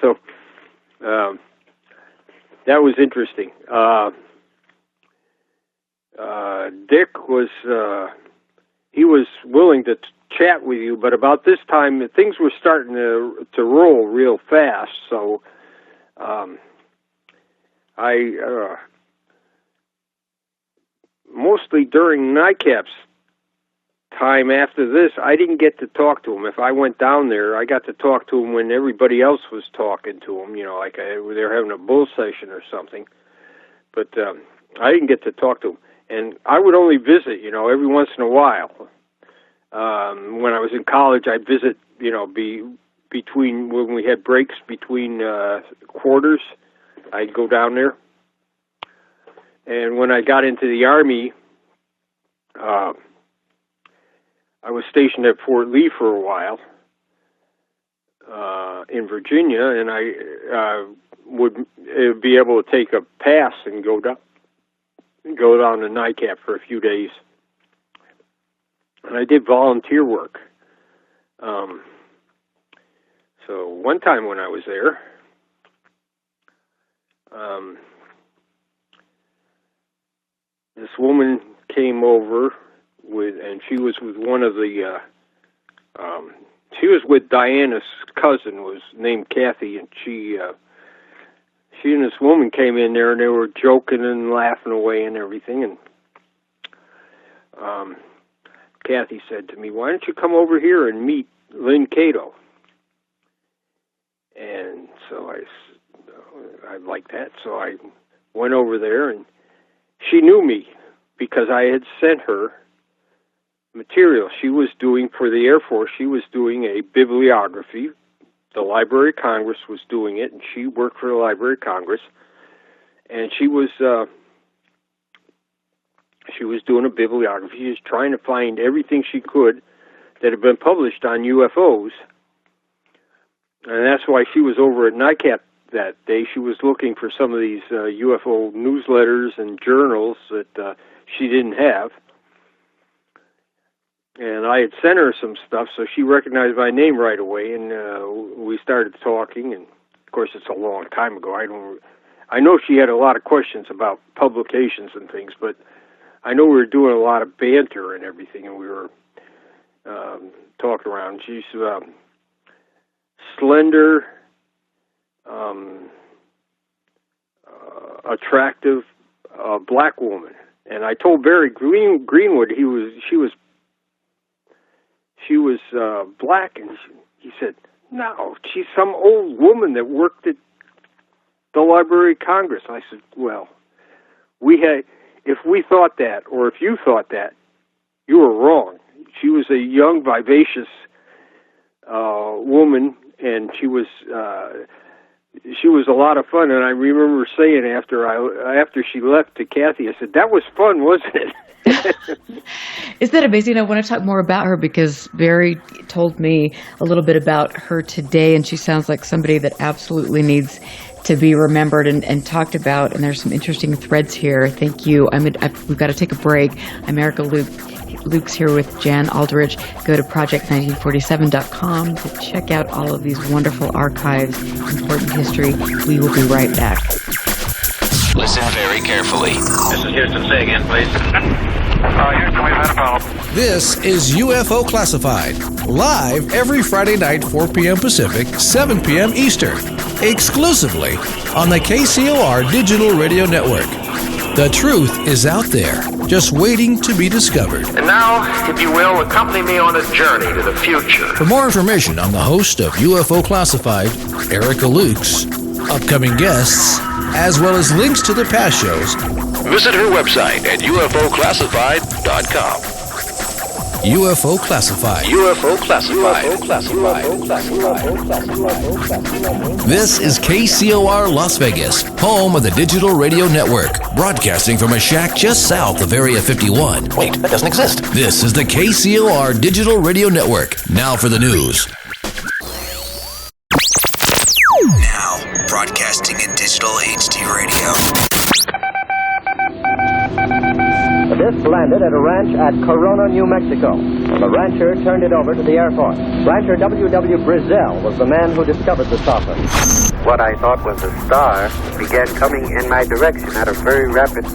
S7: So that was interesting. Dick was he was willing to chat with you, but about this time things were starting to roll real fast. So I mostly during NICAP's time after this, I didn't get to talk to him. If I went down there, I got to talk to him when everybody else was talking to him. Like they were having a bull session or something. But I didn't get to talk to him. And I would only visit, every once in a while. When I was in college, I'd visit, between when we had breaks between quarters, I'd go down there. And when I got into the Army, I was stationed at Fort Lee for a while in Virginia, and I would be able to take a pass and go down to NICAP for a few days. And I did volunteer work. So one time when I was there, this woman came over and she was with one of the, she was with Diana's cousin was named Kathy, and she and this woman came in there, and they were joking and laughing away and everything. And Kathy said to me, "Why don't you come over here and meet Lynn Cato?" And so I liked that, so I went over there, and she knew me because I had sent her material. She was doing, for the Air Force, she was doing a bibliography. The Library of Congress was doing it, and she worked for the Library of Congress, and she was doing a bibliography. She was trying to find everything she could that had been published on UFOs, and that's why she was over at NICAP that day. She was looking for some of these UFO newsletters and journals that she didn't have. And I had sent her some stuff, so she recognized my name right away, and we started talking. And of course, it's a long time ago. I know she had a lot of questions about publications and things, but I know we were doing a lot of banter and everything, and we were talking around. She's slender, attractive, black woman. And I told Barry Greenwood she was black, and he said, "No, she's some old woman that worked at the Library of Congress." I said, "Well, if we thought that, or if you thought that, you were wrong. She was a young, vivacious woman, and she was a lot of fun." And I remember saying after she left to Kathy, I said, "That was fun, wasn't it?"
S6: Isn't that amazing? I want to talk more about her because Barry told me a little bit about her today, and she sounds like somebody that absolutely needs to be remembered and talked about. And there's some interesting threads here. Thank you. We've got to take a break. I'm Erica Luke's here with Jan Aldrich. Go to project1947.com to check out all of these wonderful archives, important history. We will be right back.
S5: Listen very carefully.
S10: This is Houston. Say again, please. Houston, we've had a problem.
S5: This is UFO Classified, live every Friday night, 4 p.m. Pacific, 7 p.m. Eastern, exclusively on the KCOR Digital Radio Network. The truth is out there, just waiting to be discovered.
S10: And now, if you will, accompany me on a journey to the future.
S5: For more information on the host of UFO Classified, Erica Lukes, upcoming guests, as well as links to the past shows,
S10: visit her website at UFOclassified.com.
S5: UFO Classified.
S10: UFO Classified.
S5: This is KCOR Las Vegas, home of the Digital Radio Network, broadcasting from a shack just south of Area 51.
S17: Wait, that doesn't exist.
S5: This is the KCOR Digital Radio Network. Now for the news.
S12: Now, broadcasting in digital HD radio.
S1: The disc landed at a ranch at Corona, New Mexico, and the rancher turned it over to the Air Force. Rancher W.W. Brazell was the man who discovered the saucer.
S2: What I thought was a star began coming in my direction at a very rapid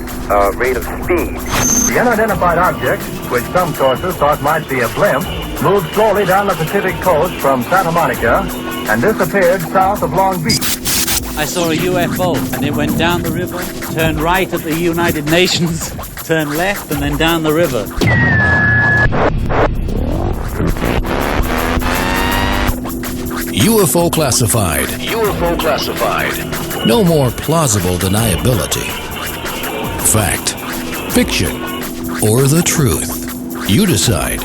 S2: rate of speed.
S3: The unidentified object, which some sources thought might be a blimp, moved slowly down the Pacific coast from Santa Monica and disappeared south of Long Beach.
S4: I saw a UFO, and it went down the river, turned right at the United Nations, turned left, and then down the river.
S5: UFO Classified.
S10: UFO Classified.
S5: No more plausible deniability. Fact, fiction, or the truth. You decide.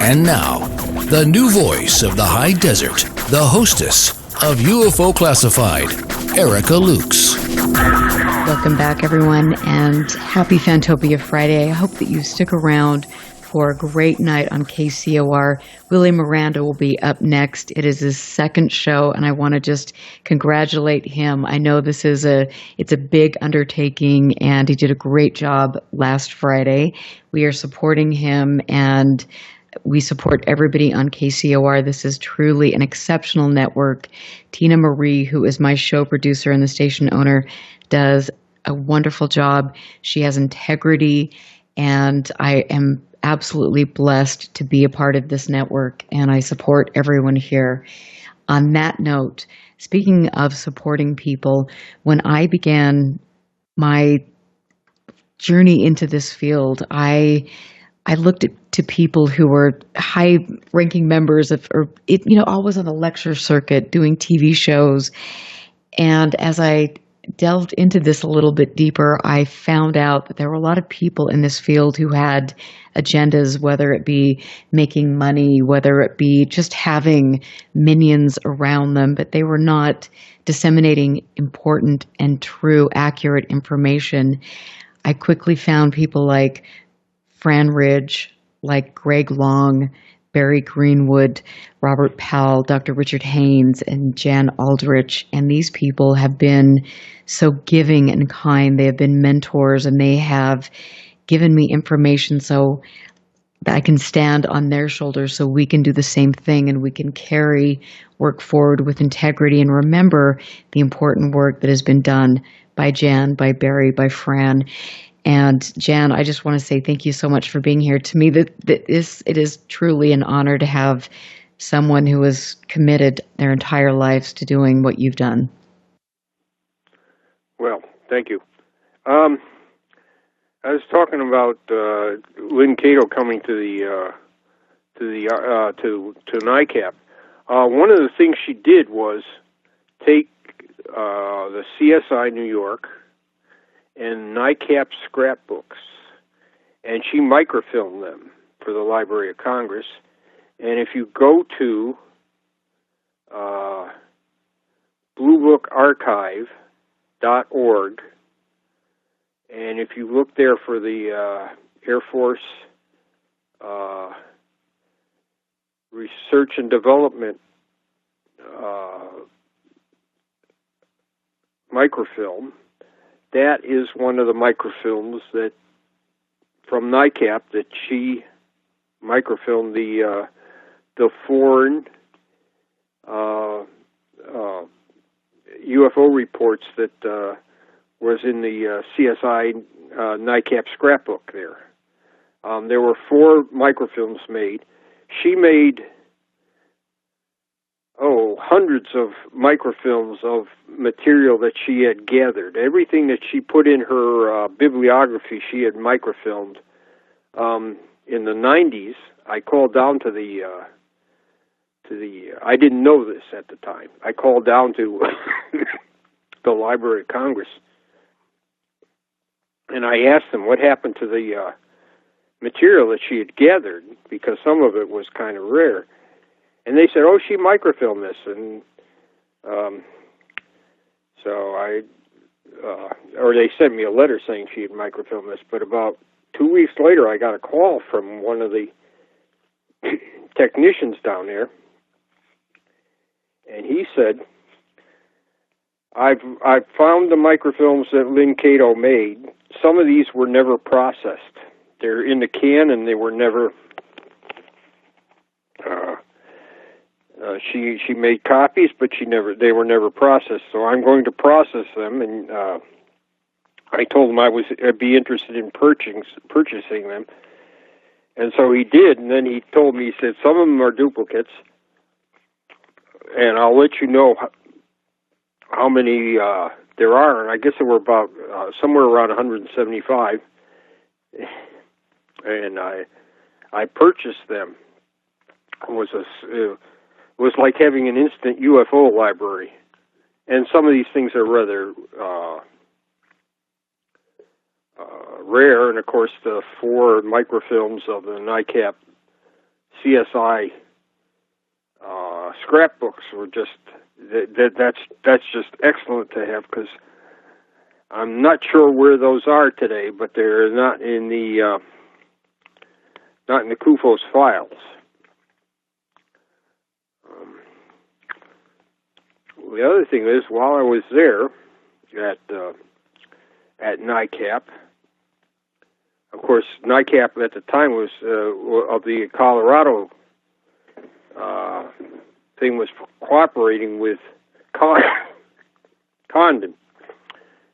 S5: And now, the new voice of the high desert, the hostess of UFO Classified, Erica Lukes.
S6: Welcome back, everyone, and happy Fantopia Friday. I hope that you stick around for a great night on KCOR. Willie Miranda will be up next. It is his second show, and I want to just congratulate him. I know it's a big undertaking, and he did a great job last Friday. We are supporting him, and we support everybody on KCOR. This is truly an exceptional network. Tina Marie, who is my show producer and the station owner, does a wonderful job. She has integrity, and I am absolutely blessed to be a part of this network, and I support everyone here. On that note, speaking of supporting people, when I began my journey into this field, I looked to people who were high-ranking members of, always on the lecture circuit, doing TV shows. And as I delved into this a little bit deeper, I found out that there were a lot of people in this field who had agendas, whether it be making money, whether it be just having minions around them, but they were not disseminating important and true, accurate information. I quickly found people like Fran Ridge, like Greg Long, Barry Greenwood, Robert Powell, Dr. Richard Haynes, and Jan Aldrich. And these people have been so giving and kind. They have been mentors, and they have given me information so that I can stand on their shoulders so we can do the same thing and we can carry work forward with integrity and remember the important work that has been done by Jan, by Barry, by Fran. And Jan, I just want to say thank you so much for being here. To me, it is truly an honor to have someone who has committed their entire lives to doing what you've done.
S7: Well, thank you. I was talking about Lynn Cato coming to NICAP. One of the things she did was take the CSI New York and NICAP scrapbooks, and she microfilmed them for the Library of Congress. And if you go to bluebookarchive.org, and if you look there for the Air Force Research and Development microfilm, that is one of the microfilms that from NICAP that she microfilmed the foreign UFO reports that was in the CSI NICAP scrapbook there. There were 4 microfilms made. She made hundreds of microfilms of material that she had gathered. Everything that she put in her bibliography, she had microfilmed. In the 90s, I called down to the I didn't know this at the time. I called down to the Library of Congress, and I asked them what happened to the material that she had gathered, because some of it was kind of rare. And they said, "Oh, she microfilmed this," and or they sent me a letter saying she had microfilmed this. But about 2 weeks later, I got a call from one of the technicians down there, and he said, "I've found the microfilms that Lynn Cato made. Some of these were never processed. They're in the can, and they were never." She made copies, but they were never processed. So I'm going to process them, and I told him I'd be interested in purchasing them, and so he did. And then he told me, he said, "Some of them are duplicates, and I'll let you know how many there are." And I guess there were about somewhere around 175, and I purchased them. It was like having an instant UFO library. And some of these things are rather rare. And, of course, the 4 microfilms of the NICAP CSI scrapbooks were just, that's just excellent to have, because I'm not sure where those are today, but they're not in the CUFOS files. The other thing is, while I was there at NICAP, of course, NICAP at the time was of the Colorado thing was cooperating with Condon,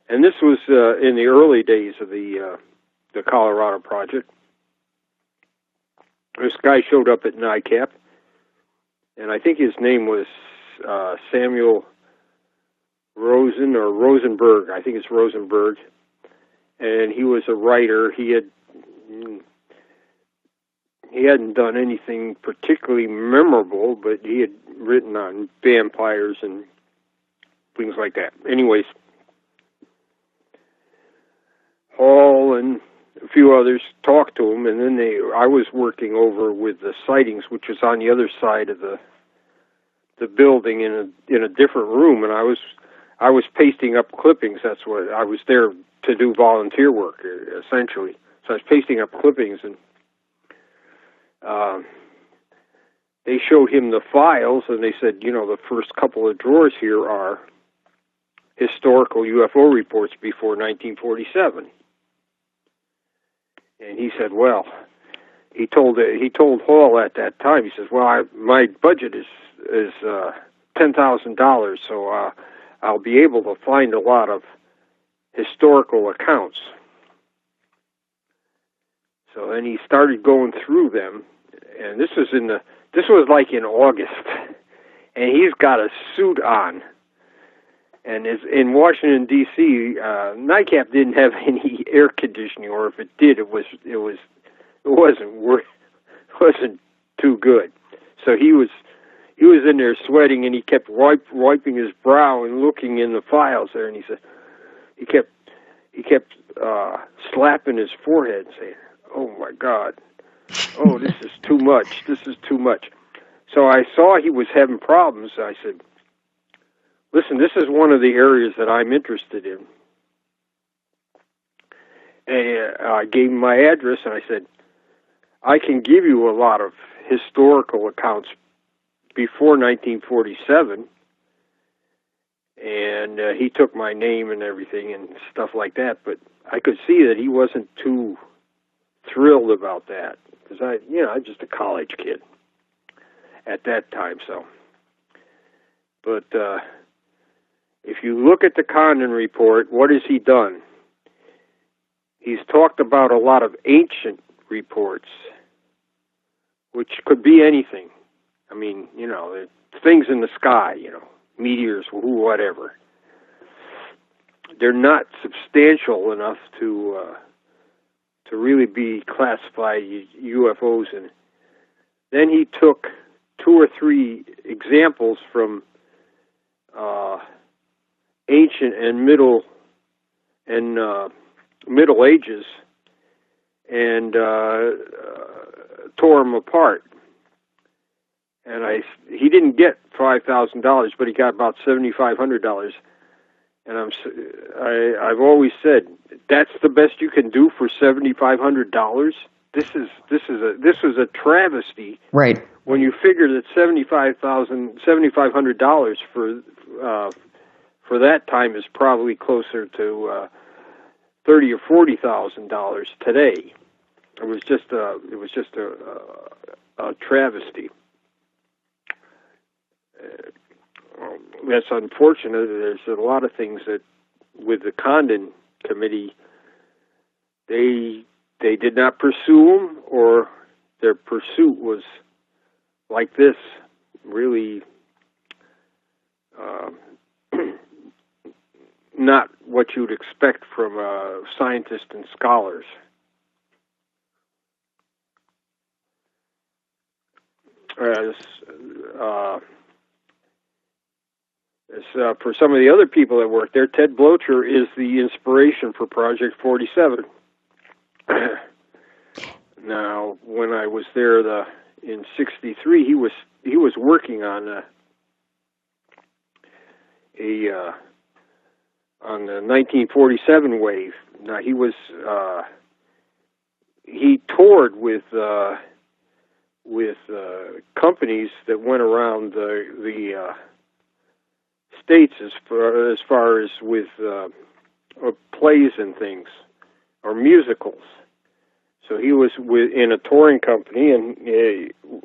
S7: and this was in the early days of the Colorado project. This guy showed up at NICAP, and I think his name was Samuel Rosenberg. I think it's Rosenberg. And he was a writer. He hadn't done anything particularly memorable, but he had written on vampires and things like that. Anyways, Hall and a few others talked to him, and then I was working over with the sightings, which was on the other side of the building in a different room, and I was pasting up clippings. That's what I was there to do, volunteer work essentially. So I was pasting up clippings, and they showed him the files, and they said, the first couple of drawers here are historical UFO reports before 1947. And he said, well, he told Hall at that time, he says, well, my budget is $10,000, so I'll be able to find a lot of historical accounts. So then he started going through them, and this was like in August, and he's got a suit on. And in Washington D.C., NICAP didn't have any air conditioning, or if it did, it wasn't too good. So he was in there sweating, and he kept wiping his brow and looking in the files there, and he said he kept slapping his forehead and saying, "Oh my God, oh, this is too much. This is too much." So I saw he was having problems. I said, listen, this is one of the areas that I'm interested in. And I gave him my address, and I said, I can give you a lot of historical accounts before 1947. And he took my name and everything and stuff like that, but I could see that he wasn't too thrilled about that, because I'm just a college kid at that time. So, but if you look at the Condon report, what has he done? He's talked about a lot of ancient reports, which could be anything. I mean, things in the sky, meteors, whatever. They're not substantial enough to really be classified UFOs. And then he took 2 or 3 examples from ancient and Middle Ages and tore them apart. And he didn't get $5,000, but he got about $7,500. And I've always said, that's the best you can do for $7,500. This was a travesty.
S6: Right.
S7: When you figure that $7,500 for that time is probably closer to $30,000 or $40,000 today. It was just a travesty. That's unfortunate. There's a lot of things that, with the Condon Committee, they did not pursue them, or their pursuit was like this, really not what you'd expect from scientists and scholars. For some of the other people that work there, Ted Blocher is the inspiration for Project 47. Now, when I was there in '63, he was working on on the 1947 wave. Now he toured with companies that went around the states as far as with plays and things, or musicals. So he was in a touring company, and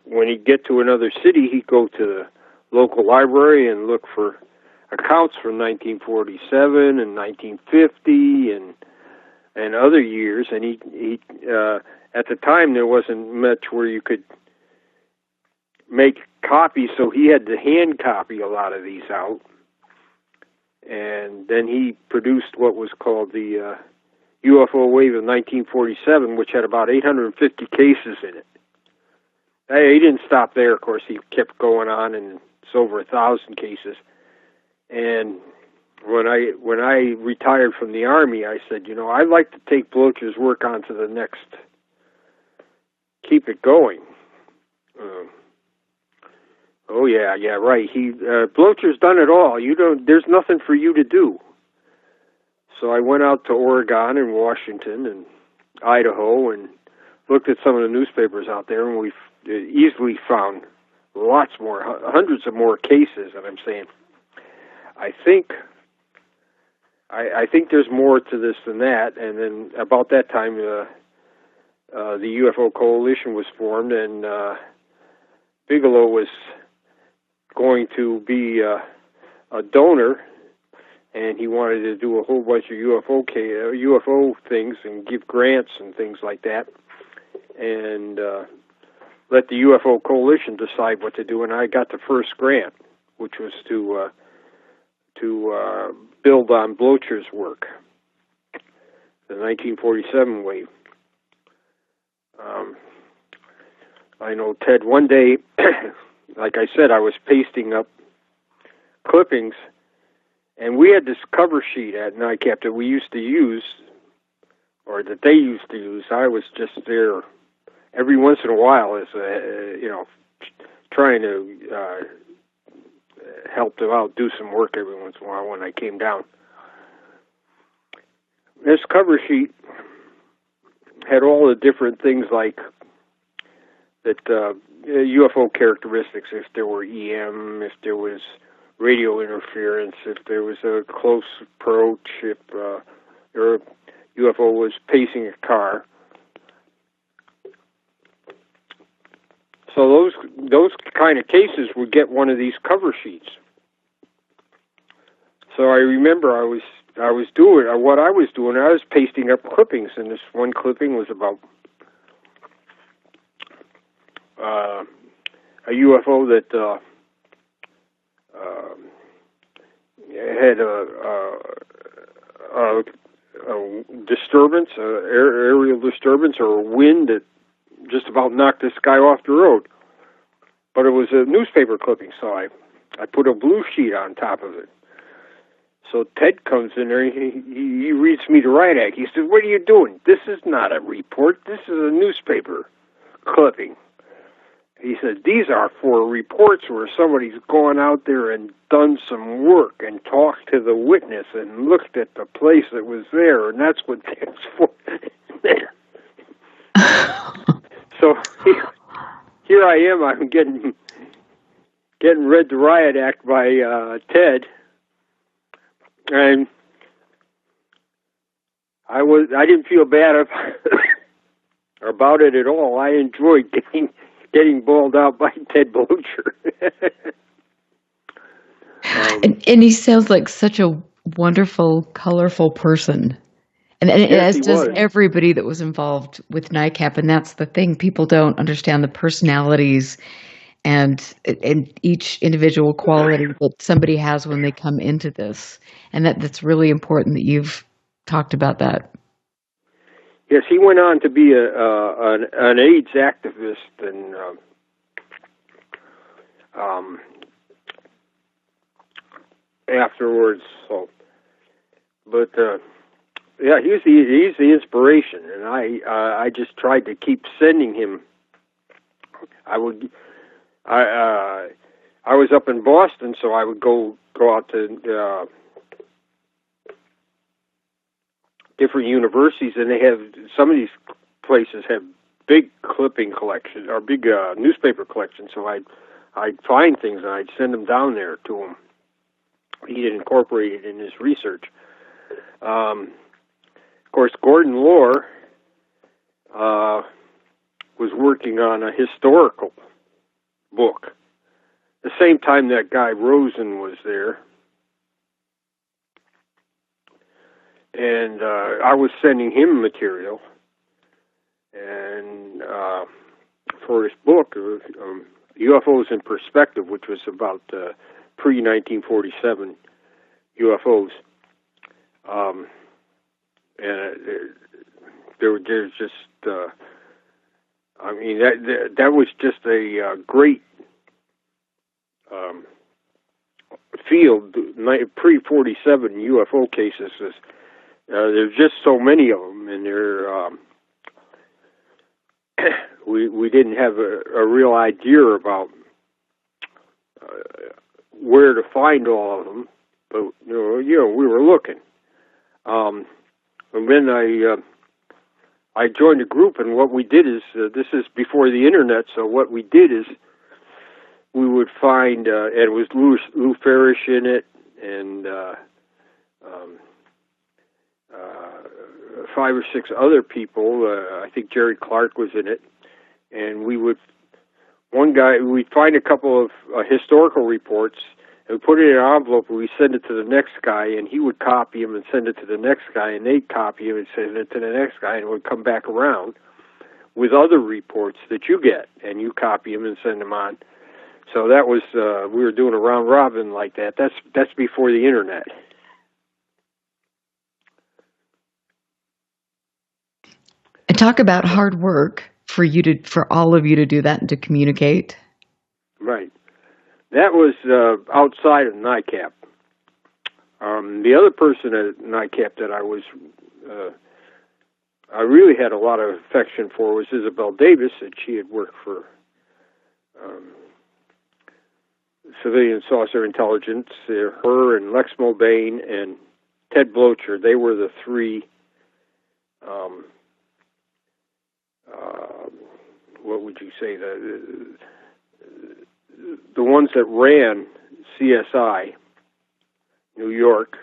S7: when he'd get to another city, he'd go to the local library and look for accounts from 1947 and 1950 and other years. And he at the time there wasn't much where you could make copies, so he had to hand copy a lot of these out. And then he produced what was called the UFO Wave of 1947, which had about 850 cases in it. He didn't stop there, of course. He kept going on, and it's over 1,000 cases. And when I retired from the Army, I said, I'd like to take Blocher's work on to the next, keep it going. Oh yeah, right. Blocher's done it all. There's nothing for you to do. So I went out to Oregon and Washington and Idaho and looked at some of the newspapers out there, and we easily found lots more, hundreds of more cases. And I'm saying, I think there's more to this than that. And then about that time, the UFO Coalition was formed, and Bigelow was going to be a donor, and he wanted to do a whole bunch of UFO things and give grants and things like that, and let the UFO Coalition decide what to do. And I got the first grant, which was to build on Blocher's work, the 1947 wave. I know, Ted, one day, like I said, I was pasting up clippings, and we had this cover sheet at NICAP that we used to use, or that they used to use. I was just there every once in a while as trying to help them out, do some work every once in a while when I came down. This cover sheet had all the different things like that UFO characteristics, if there were EM, if there was radio interference, if there was a close approach, if your UFO was pacing a car. So those kind of cases would get one of these cover sheets. So I remember I was doing what I was doing. I was pasting up clippings, and this one clipping was about a UFO that had a disturbance, aerial disturbance, or a wind that just about knocked this guy off the road. But it was a newspaper clipping, so I put a blue sheet on top of it. So Ted comes in there, he reads me the riot act. He says, "What are you doing? This is not a report. This is a newspaper clipping." He said, "These are for reports where somebody's gone out there and done some work and talked to the witness and looked at the place that was there, and that's what that's for." So here I am. I'm getting read the riot act by Ted, and I didn't feel bad about it at all. I enjoyed getting bawled out by Ted Blocher.
S6: And he sounds like such a wonderful, colorful person. And as does everybody that was involved with NICAP. And that's the thing. People don't understand the personalities and each individual quality that somebody has when they come into this. And that's really important that you've talked about that.
S7: Yes, he went on to be an AIDS activist, and afterwards. So, but yeah, he's the inspiration, and I just tried to keep sending him. I was up in Boston, so I would go out to different universities, and they have, some of these places have big clipping collections or big newspaper collections. So I'd find things and I'd send them down there to him. He'd incorporate it in his research. Of course, Gordon Lohr was working on a historical book the same time that guy Rosen was there. And I was sending him material, and for his book, UFOs in Perspective, which was about pre-1947 UFOs. There's just, I mean, that was just a great field. Pre-47 UFO cases. There's just so many of them, and we didn't have a real idea about where to find all of them, but we were looking. And then I joined a group, and what we did is, this is before the internet, so what we did is we would find, and it was Lou Farish in it, and 5 or 6 other people. I think Jerry Clark was in it, and we'd find a couple of historical reports, and we put it in an envelope, and we send it to the next guy, and he would copy them and send it to the next guy, and they'd copy them and send it to the next guy, and it would come back around with other reports that you get, and you copy them and send them on. So that was, we were doing a round robin like that. That's before the internet.
S6: And talk about hard work for all of you to do that and to communicate.
S7: Right. That was outside of NICAP. The other person at NICAP that I really had a lot of affection for was Isabel Davis, and she had worked for Civilian Saucer Intelligence. Her and Lex Mulbane and Ted Blocher, they were the three, what would you say, the ones that ran CSI, New York,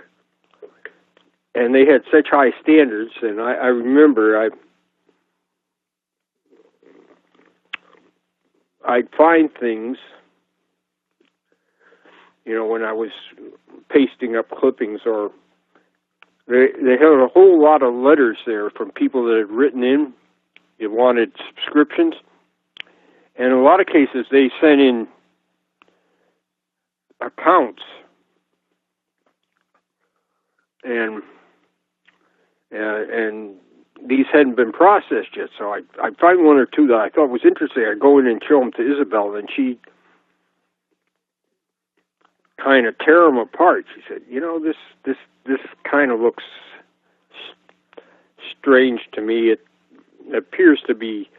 S7: and they had such high standards. And I remember I'd find things, when I was pasting up clippings, or they had a whole lot of letters there from people that had written in. They wanted subscriptions, and in a lot of cases they sent in accounts, and these hadn't been processed yet. So I'd find one or two that I thought was interesting. I'd go in and show them to Isabel, and she'd kind of tear them apart. She said, this kind of looks strange to me. It appears to be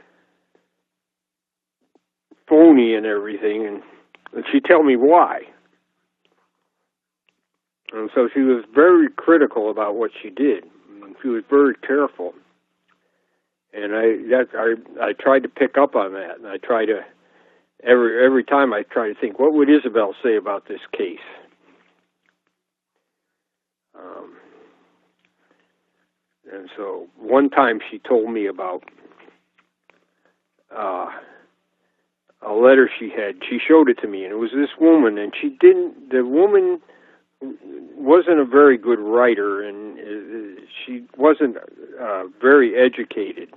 S7: phony and everything, and she'd tell me why. And so she was very critical about what she did. She was very careful, and I tried to pick up on that, and I try to every time I try to think, what would Isabel say about this case? And so one time she told me about a letter she had. She showed it to me, and it was this woman, and the woman wasn't a very good writer, and she wasn't very educated.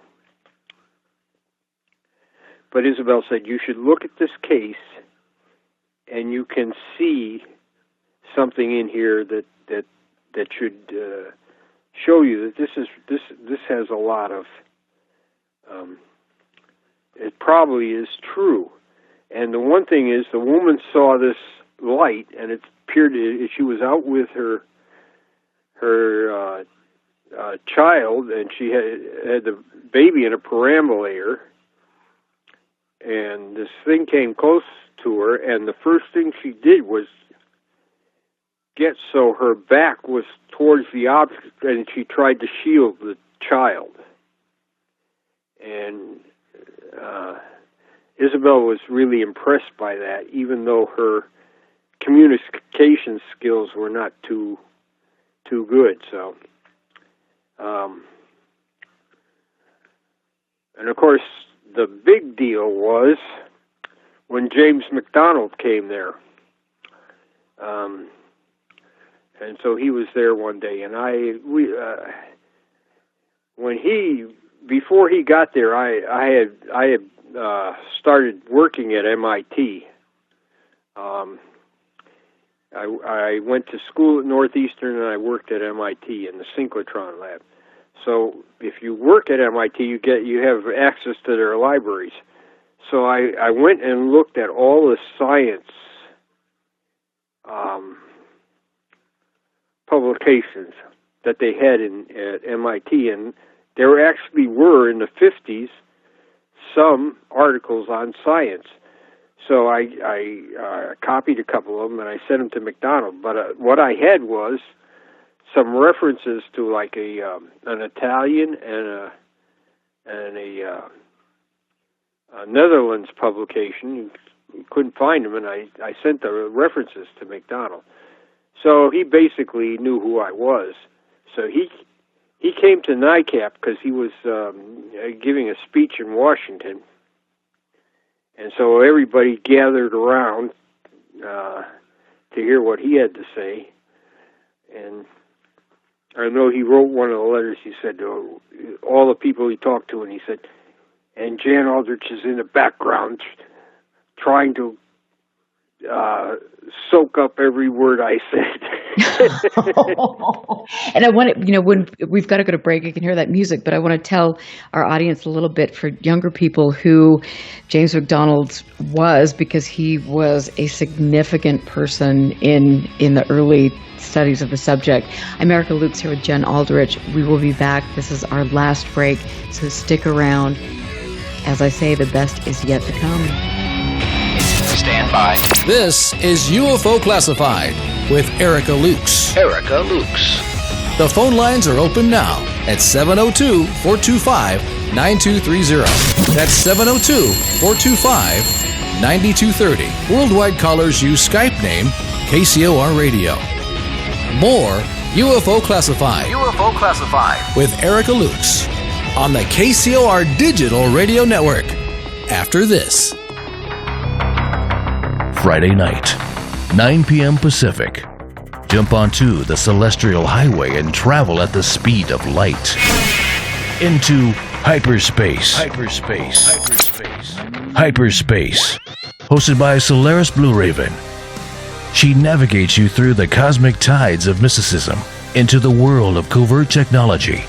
S7: But Isabel said, you should look at this case, and you can see something in here that should show you that this has a lot of. It probably is true. And the one thing is, the woman saw this light, and it appeared she was out with her child, and she had the baby in a perambulator, and this thing came close to her, and the first thing she did was get so her back was towards the object, and she tried to shield the child. And Isabel was really impressed by that, even though her communication skills were not too good. So, and of course, the big deal was when James McDonald came there. And so he was there one day, and when he before he got there, I had started working at MIT. I went to school at Northeastern, and I worked at MIT in the synchrotron lab. So if you work at MIT, you have access to their libraries. So I went and looked at all the science publications that they had at MIT, and there actually were, in the 50s, some articles on science. So I copied a couple of them, and I sent them to McDonald. But what I had was some references to like an Italian and a Netherlands publication. You couldn't find them, and I sent the references to McDonald. So he basically knew who I was. So he came to NICAP because he was giving a speech in Washington. And so everybody gathered around to hear what he had to say. And I know he wrote one of the letters. He said to all the people he talked to, and he said, and Jan Aldrich is in the background trying to soak up every word I said.
S6: And I want to, when we've got to go to break, you can hear that music, but I want to tell our audience a little bit for younger people who James McDonald was, because he was a significant person in the early studies of the subject. I'm Erica Lukes here with Jen Aldrich. We will be back. This is our last break, so stick around. As I say, the best is yet to come.
S5: Stand by. This is UFO Classified with Erica Lukes. Erica Lukes. The phone lines are open now at 702-425-9230. That's 702-425-9230. Worldwide callers use Skype name KCOR Radio. More UFO Classified. UFO Classified with Erica Lukes on the KCOR Digital Radio Network. After this. Friday night, 9 p.m. Pacific. Jump onto the Celestial Highway and travel at the speed of light. Into hyperspace. Hyperspace. Hosted by Solaris Blue Raven. She navigates you through the cosmic tides of mysticism into the world of covert technology,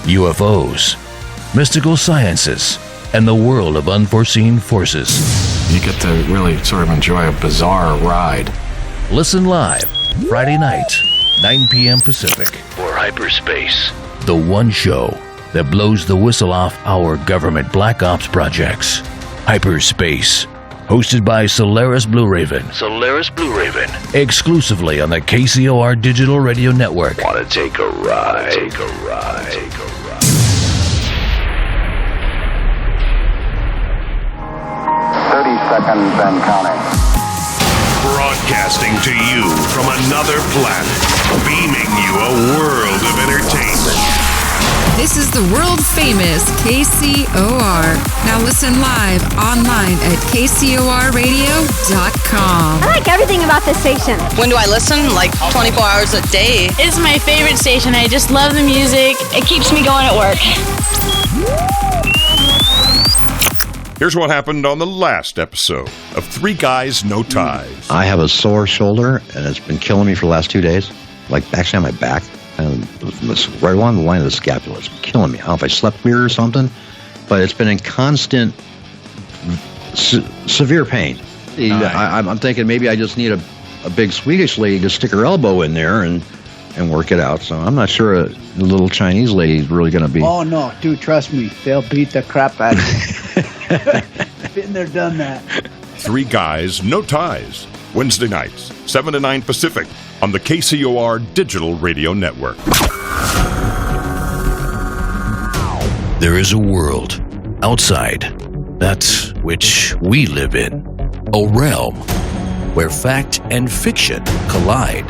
S5: UFOs, mystical sciences, and the world of unforeseen forces.
S15: You get to really sort of enjoy a bizarre ride.
S5: Listen live, Friday night, 9 p.m. Pacific. For Hyperspace. The one show that blows the whistle off our government black ops projects. Hyperspace. Hosted by Solaris Blue Raven. Solaris Blue Raven. Exclusively on the KCOR Digital Radio Network. Want to take a ride? Take a ride. Take a ride.
S17: 30 seconds and counting.
S9: Broadcasting to you from another planet, beaming you a world of entertainment.
S18: This is the world-famous KCOR. Now listen live online at KCORradio.com.
S19: I like everything about this station.
S20: When do I listen? Like 24 hours a day.
S21: It's my favorite station. I just love the music. It keeps me going at work.
S8: Here's what happened on the last episode of Three Guys, No Ties.
S22: I have a sore shoulder, and it's been killing me for the last 2 days. Like, actually on my back, and right along the line of the scapula. It's killing me. I don't know if I slept weird or something, but it's been in constant, severe pain. I'm thinking maybe I just need a big Swedish lady to stick her elbow in there and work it out. So I'm not sure the little Chinese lady is really going to be...
S23: Oh, no. Dude, trust me. They'll beat the crap out of you. Been there, done that.
S8: Three Guys, No Ties. Wednesday nights, 7 to 9 Pacific on the KCOR Digital Radio Network.
S5: There is a world outside that which we live in. A realm where fact and fiction collide.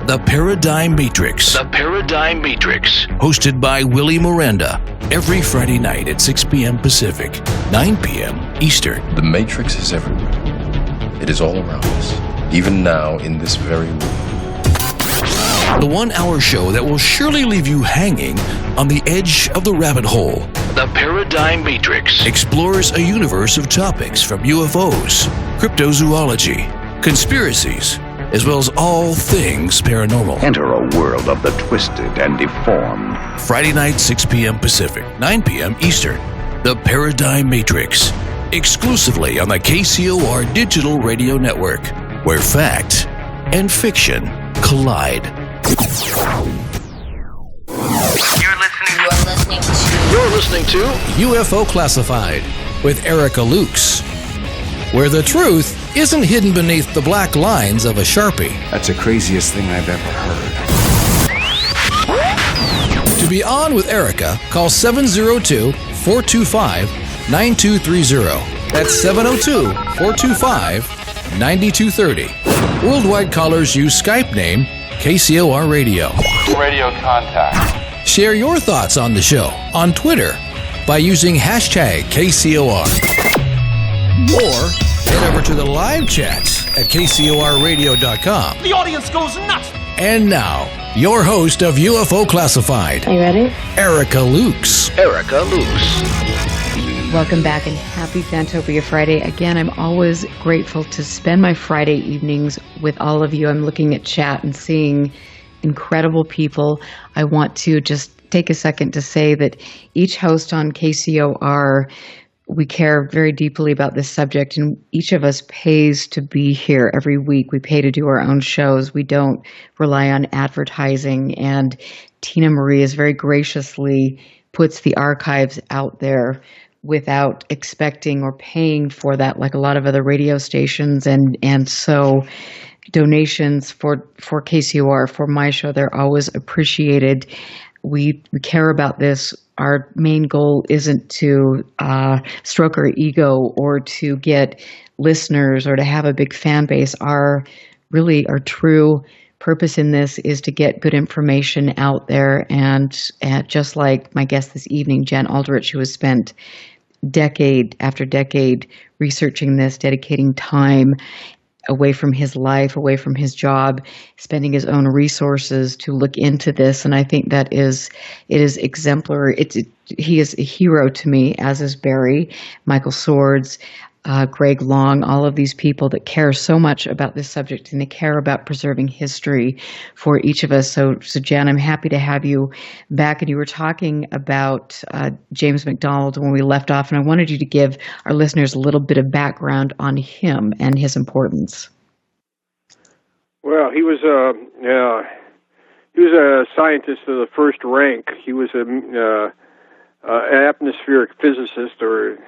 S5: The Paradigm Matrix. The Paradigm Matrix. Hosted by Willie Miranda. Every Friday night at 6 p.m. Pacific, 9 p.m. Eastern.
S15: The Matrix is everywhere. It is all around us. Even now, in this very room.
S5: The 1 hour show that will surely leave you hanging on the edge of the rabbit hole. The Paradigm Matrix explores a universe of topics from UFOs, cryptozoology, conspiracies, as well as all things paranormal.
S17: Enter a world of the twisted and deformed.
S5: Friday night, 6 p.m. Pacific, 9 p.m. Eastern. The Paradigm Matrix, exclusively on the KCOR Digital Radio Network, where fact and fiction collide. You're listening to UFO Classified with Erica Lukes, where the truth isn't hidden beneath the black lines of a Sharpie.
S11: That's the craziest thing I've ever heard.
S5: To be on with Erica, call 702-425-9230. That's 702-425-9230. Worldwide callers use Skype name KCOR Radio.
S10: Radio contact.
S5: Share your thoughts on the show on Twitter by using hashtag KCOR. Or head over to the live chats at KCORradio.com.
S13: The audience goes nuts.
S5: And now, your host of UFO Classified.
S14: Are you ready?
S5: Erica Lukes. Erica Lukes.
S6: Welcome back and happy Fantopia Friday. Again, I'm always grateful to spend my Friday evenings with all of you. I'm looking at chat and seeing incredible people. I want to just take a second to say that each host on KCOR, we care very deeply about this subject, and each of us pays to be here every week. We pay to do our own shows. We don't rely on advertising, and Tina Marie is very graciously puts the archives out there without expecting or paying for that, like a lot of other radio stations. And so donations for KCOR, for my show, they're always appreciated. We care about this. Our main goal isn't to stroke our ego or to get listeners or to have a big fan base. Our true purpose in this is to get good information out there. And just like my guest this evening, Jen Aldrich, who has spent decade after decade researching this, dedicating time away from his life, away from his job, spending his own resources to look into this. And I think it is exemplary. He is a hero to me, as is Barry, Michael Swords, Greg Long, all of these people that care so much about this subject, and they care about preserving history for each of us. So Jan, I'm happy to have you back. And you were talking about James McDonald when we left off, and I wanted you to give our listeners a little bit of background on him and his importance.
S7: Well, he was a scientist of the first rank. He was an atmospheric physicist, or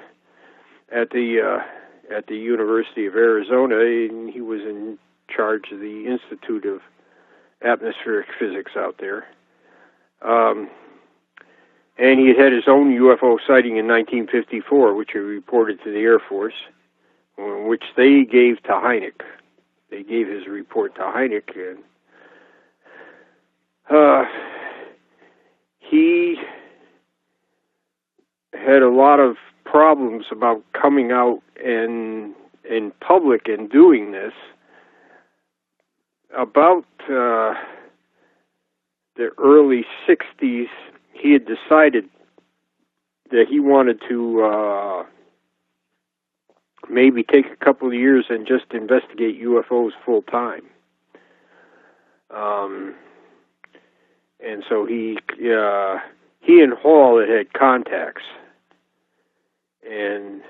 S7: at the University of Arizona, and he was in charge of the Institute of Atmospheric Physics out there. And he had his own UFO sighting in 1954, which he reported to the Air Force, which they gave to Hynek. They gave his report to Hynek, and he had a lot of problems about coming out in public and doing this. About the early 60s, he had decided that he wanted to maybe take a couple of years and just investigate UFOs full time. And so he and Hall had contacts. And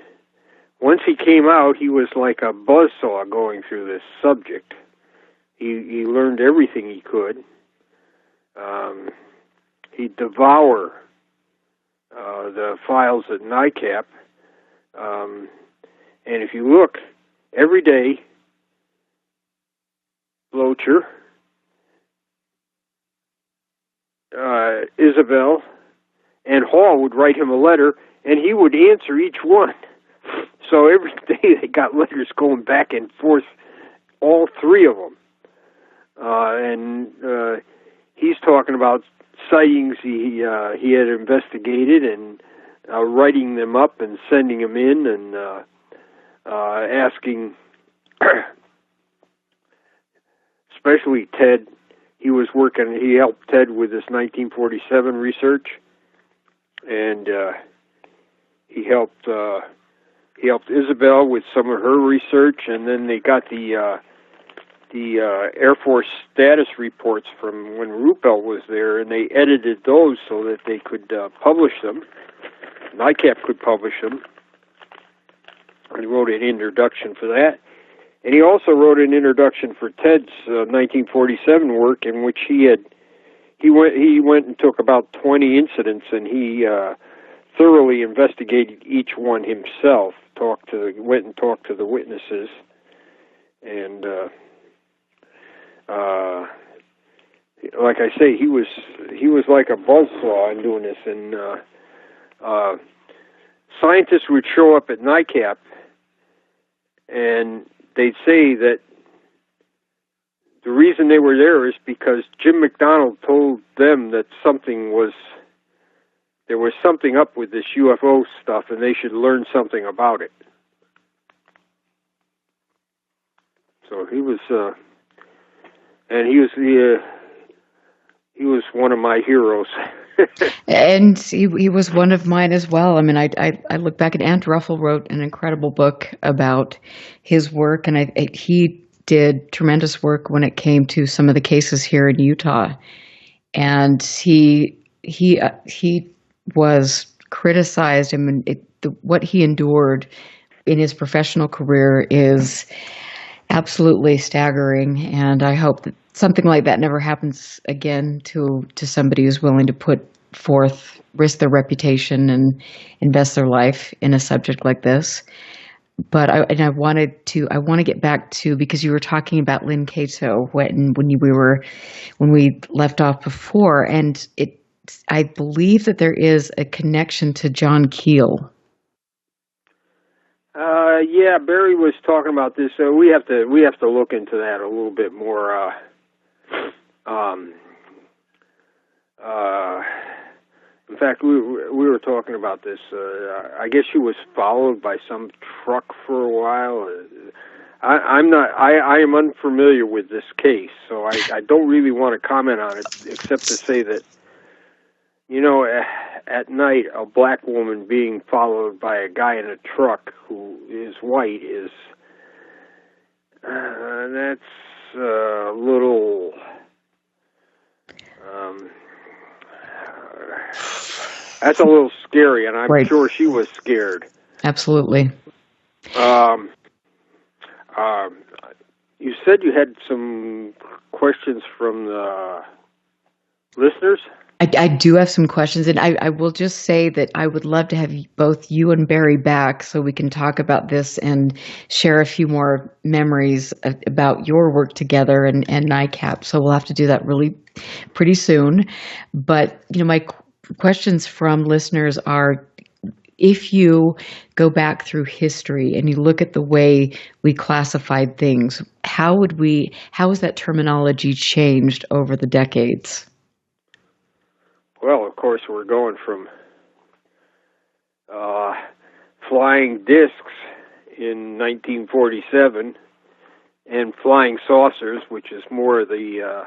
S7: once he came out, he was like a buzzsaw going through this subject. He learned everything he could. He'd devour the files at NICAP. And if you look, every day, Blocher, Isabel, and Hall would write him a letter, and he would answer each one. So every day they got letters going back and forth, all three of them. And he's talking about sightings he had investigated and writing them up and sending them in and asking, especially Ted. He helped Ted with this 1947 research, and he helped Isabel with some of her research, and then they got the Air Force status reports from when Ruppelt was there, and they edited those so that they could publish them. NICAP could publish them. And he wrote an introduction for that. And he also wrote an introduction for Ted's 1947 work, in which he went and took about 20 incidents, and he thoroughly investigated each one himself. Went and talked to the witnesses, and like I say, he was like a buzzsaw in doing this. And scientists would show up at NICAP, and they'd say that the reason they were there is because Jim McDonald told them that there was something up with this UFO stuff, and they should learn something about it. So he was one of my heroes.
S6: And he was one of mine as well. I mean, I look back at Ant Ruffle wrote an incredible book about his work, and he did tremendous work when it came to some of the cases here in Utah. And he was criticized. I mean, what he endured in his professional career is absolutely staggering, and I hope that something like that never happens again to somebody who's willing to put forth, risk their reputation and invest their life in a subject like this. But I want to get back to, because you were talking about Lynn Cato when we left off before, and I believe that there is a connection to John Keel.
S7: Yeah, Barry was talking about this. So we have to look into that a little bit more. In fact, we were talking about this. I guess she was followed by some truck for a while. I am unfamiliar with this case, so I don't really want to comment on it, except to say that, you know, at night, a black woman being followed by a guy in a truck who is white is that's a little. That's a little scary, and I'm sure she was scared.
S6: Absolutely.
S7: You said you had some questions from the listeners?
S6: I do have some questions, and I will just say that I would love to have both you and Barry back so we can talk about this and share a few more memories about your work together and NICAP. So we'll have to do that really pretty soon. But, you know, my questions from listeners are, if you go back through history and you look at the way we classified things, how has that terminology changed over the decades?
S7: Well, of course, we're going from flying discs in 1947 and flying saucers, which is more the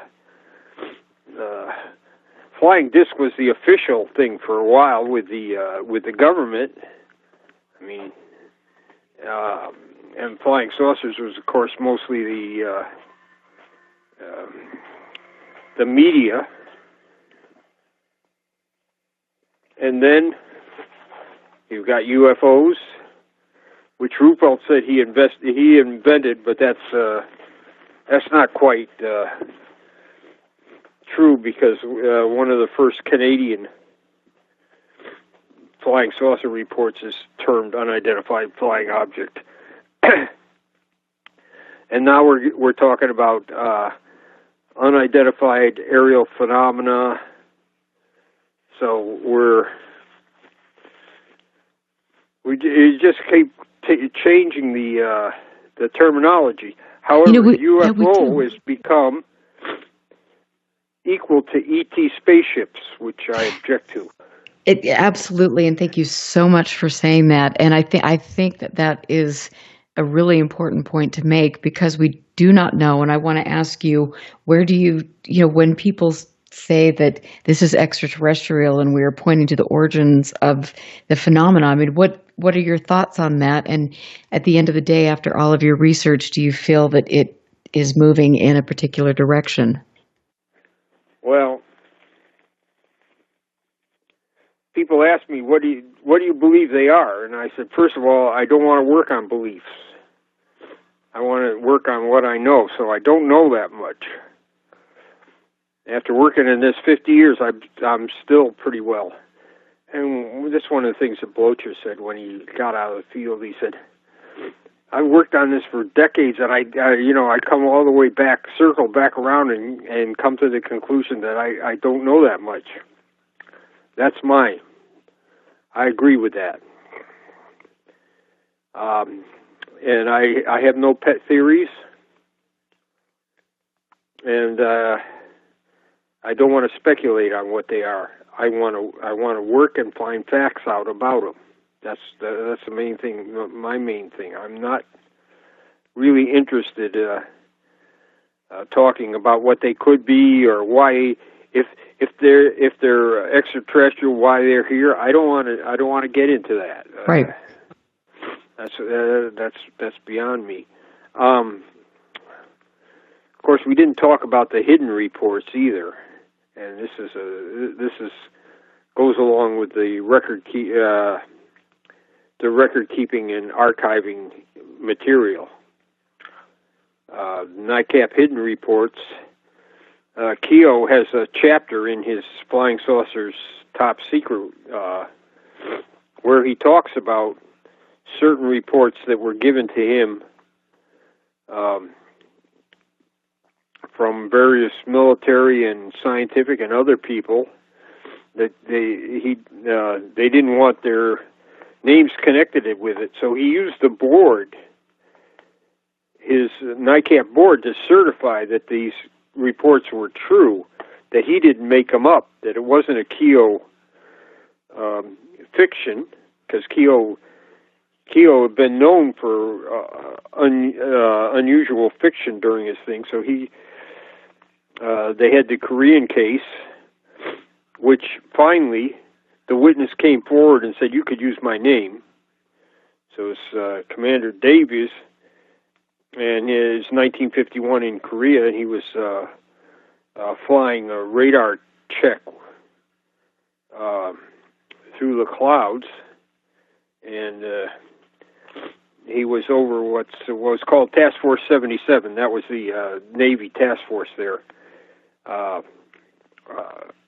S7: flying disc was the official thing for a while with the government. I mean, and flying saucers was, of course, mostly the media. And then you've got UFOs, which Ruppelt said he invented, but that's not quite true, because one of the first Canadian flying saucer reports is termed unidentified flying object. And now we're talking about unidentified aerial phenomena. So we just keep changing the terminology. However, UFO has become equal to ET spaceships, which I object to.
S6: Absolutely, and thank you so much for saying that. And I think that is a really important point to make, because we do not know. And I want to ask you, where do you when people say that this is extraterrestrial and we are pointing to the origins of the phenomena. I mean, what are your thoughts on that? And at the end of the day, after all of your research, do you feel that it is moving in a particular direction?
S7: Well, people ask me, what do you believe they are? And I said, first of all, I don't want to work on beliefs. I want to work on what I know, so I don't know that much. After working in this 50 years, I'm still pretty well. And that's one of the things that Blocher said when he got out of the field. He said, I worked on this for decades, and I come all the way back, circle back around, and come to the conclusion that I don't know that much. That's mine. I agree with that. And I have no pet theories, and I don't want to speculate on what they are. I want to work and find facts out about them. That's the main thing. My main thing. I'm not really interested talking about what they could be or why. If they're extraterrestrial, why they're here. I don't want to get into that.
S6: Right.
S7: That's beyond me. Of course, we didn't talk about the hidden reports either, and this goes along with the record keeping and archiving material. NICAP hidden reports. Keogh has a chapter in his Flying Saucers Top Secret where he talks about certain reports that were given to him from various military and scientific and other people that they didn't want their names connected with it, so he used the board, his NICAP board, to certify that these reports were true, that he didn't make them up, that it wasn't a Keogh fiction, because Keogh had been known for unusual fiction during his thing. So they had the Korean case, which finally the witness came forward and said, you could use my name. So it's Commander Davies, and his 1951 in Korea, and he was flying a radar check through the clouds, and he was over what was called Task Force 77. That was the Navy task force there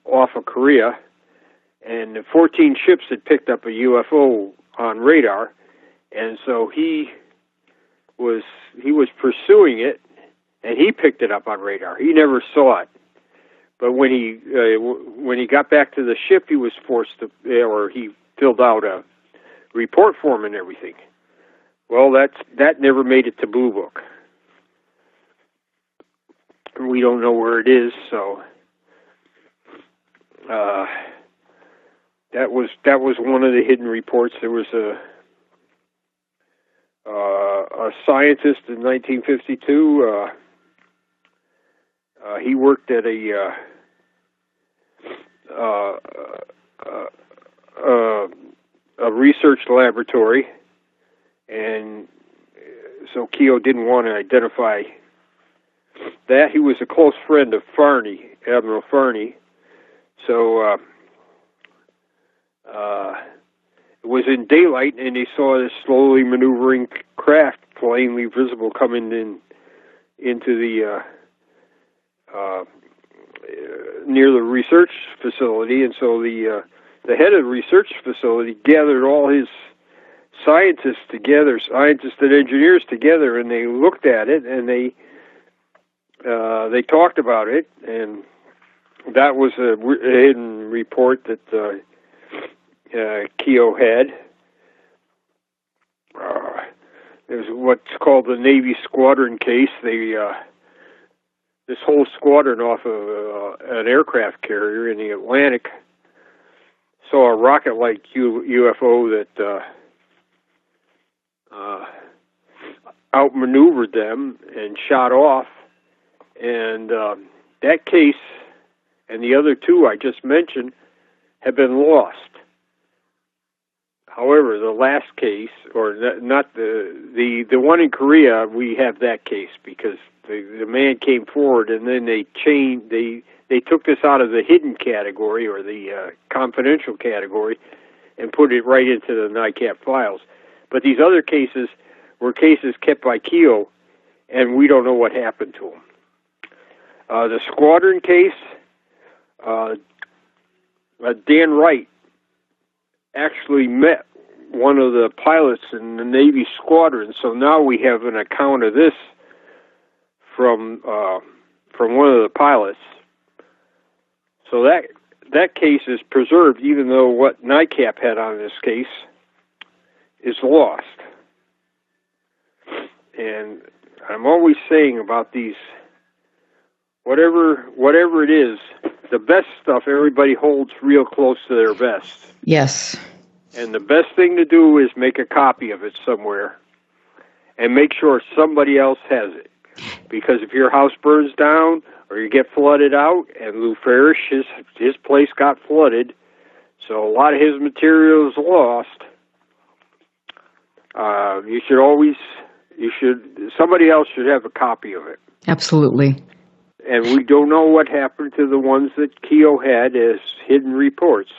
S7: off of Korea, and 14 ships had picked up a UFO on radar, and so he was pursuing it, and he picked it up on radar. He never saw it, but when he got back to the ship, he was forced to, or he filled out a report form and everything. Well, that never made it to Blue Book. We don't know where it is, so that was one of the hidden reports. There was a scientist in 1952. He worked at a research laboratory, and so Keogh didn't want to identify that. He was a close friend of Farney, Admiral Farney. So it was in daylight, and he saw this slowly maneuvering craft, plainly visible, coming into the near the research facility. And so the head of the research facility gathered all his scientists and engineers together, and they looked at it, and they talked about it, and that was a hidden report that Keogh had. There's what's called the Navy Squadron case. This whole squadron off of an aircraft carrier in the Atlantic saw a rocket-like UFO that outmaneuvered them and shot off. And that case and the other two I just mentioned have been lost. However, the last case, or not the one in Korea, we have that case because the man came forward, and then they took this out of the hidden category or the confidential category and put it right into the NICAP files. But these other cases were cases kept by Keogh, and we don't know what happened to them. The squadron case, Dan Wright actually met one of the pilots in the Navy squadron, so now we have an account of this from one of the pilots. So that case is preserved, even though what NICAP had on this case is lost. And I'm always saying about these, whatever it is, the best stuff everybody holds real close to their vest.
S6: Yes.
S7: And the best thing to do is make a copy of it somewhere and make sure somebody else has it. Because if your house burns down or you get flooded out, and Lou Farish, his place got flooded, so a lot of his material is lost, somebody else should have a copy of it.
S6: Absolutely.
S7: And we don't know what happened to the ones that Keogh had as hidden reports.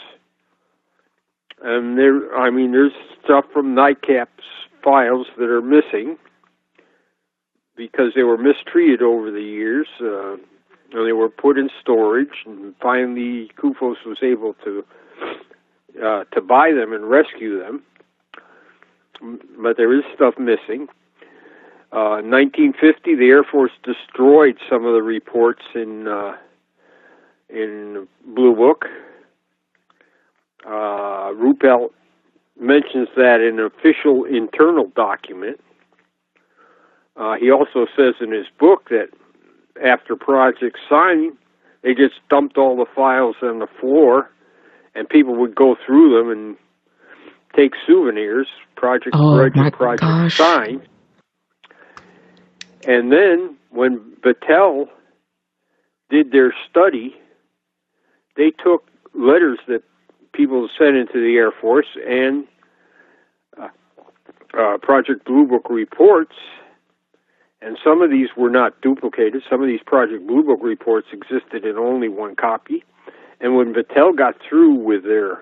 S7: And there's stuff from NICAP's files that are missing because they were mistreated over the years. And they were put in storage, and finally CUFOS was able to buy them and rescue them. But there is stuff missing. In 1950, the Air Force destroyed some of the reports in Blue Book. Ruppelt mentions that in an official internal document. He also says in his book that after Project Sign, they just dumped all the files on the floor, and people would go through them and take souvenirs. Project Sign. And then when Battelle did their study, they took letters that people sent into the Air Force and Project Blue Book reports, and some of these were not duplicated. Some of these Project Blue Book reports existed in only one copy. And when Battelle got through with their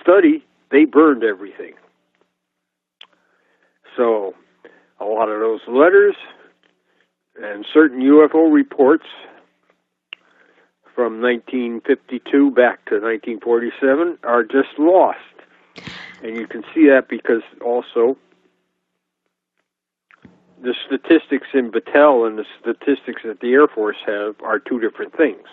S7: study, they burned everything. So a lot of those letters and certain UFO reports from 1952 back to 1947 are just lost. And you can see that because also the statistics in Battelle and the statistics that the Air Force have are two different things.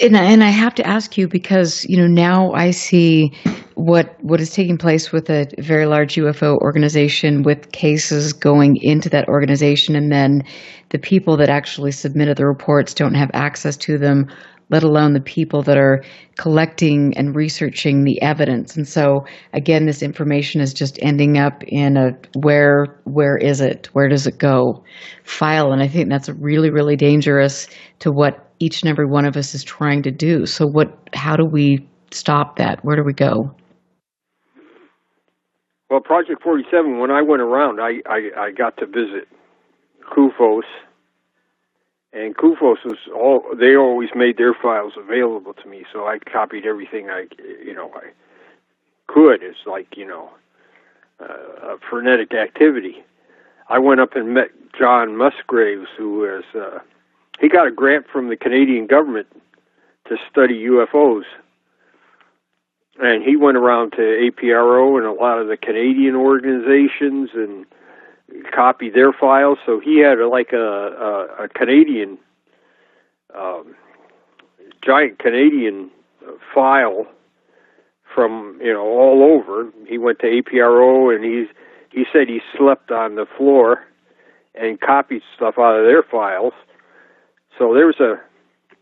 S6: And I have to ask you because, now I see what is taking place with a very large UFO organization with cases going into that organization, and then the people that actually submitted the reports don't have access to them, let alone the people that are collecting and researching the evidence. And so, again, this information is just ending up in a where is it? Where does it go? File. And I think that's really, really dangerous to what each and every one of us is trying to do. So how do we stop that? Where do we go?
S7: Well, Project 47, when I went around, I got to visit CUFOS, and CUFOS they always made their files available to me, so I copied everything I could. It's like, a frenetic activity. I went up and met John Musgraves, who is, he got a grant from the Canadian government to study UFOs. And he went around to APRO and a lot of the Canadian organizations and copied their files. So he had a Canadian, giant Canadian file from, all over. He went to APRO and he said he slept on the floor and copied stuff out of their files. So and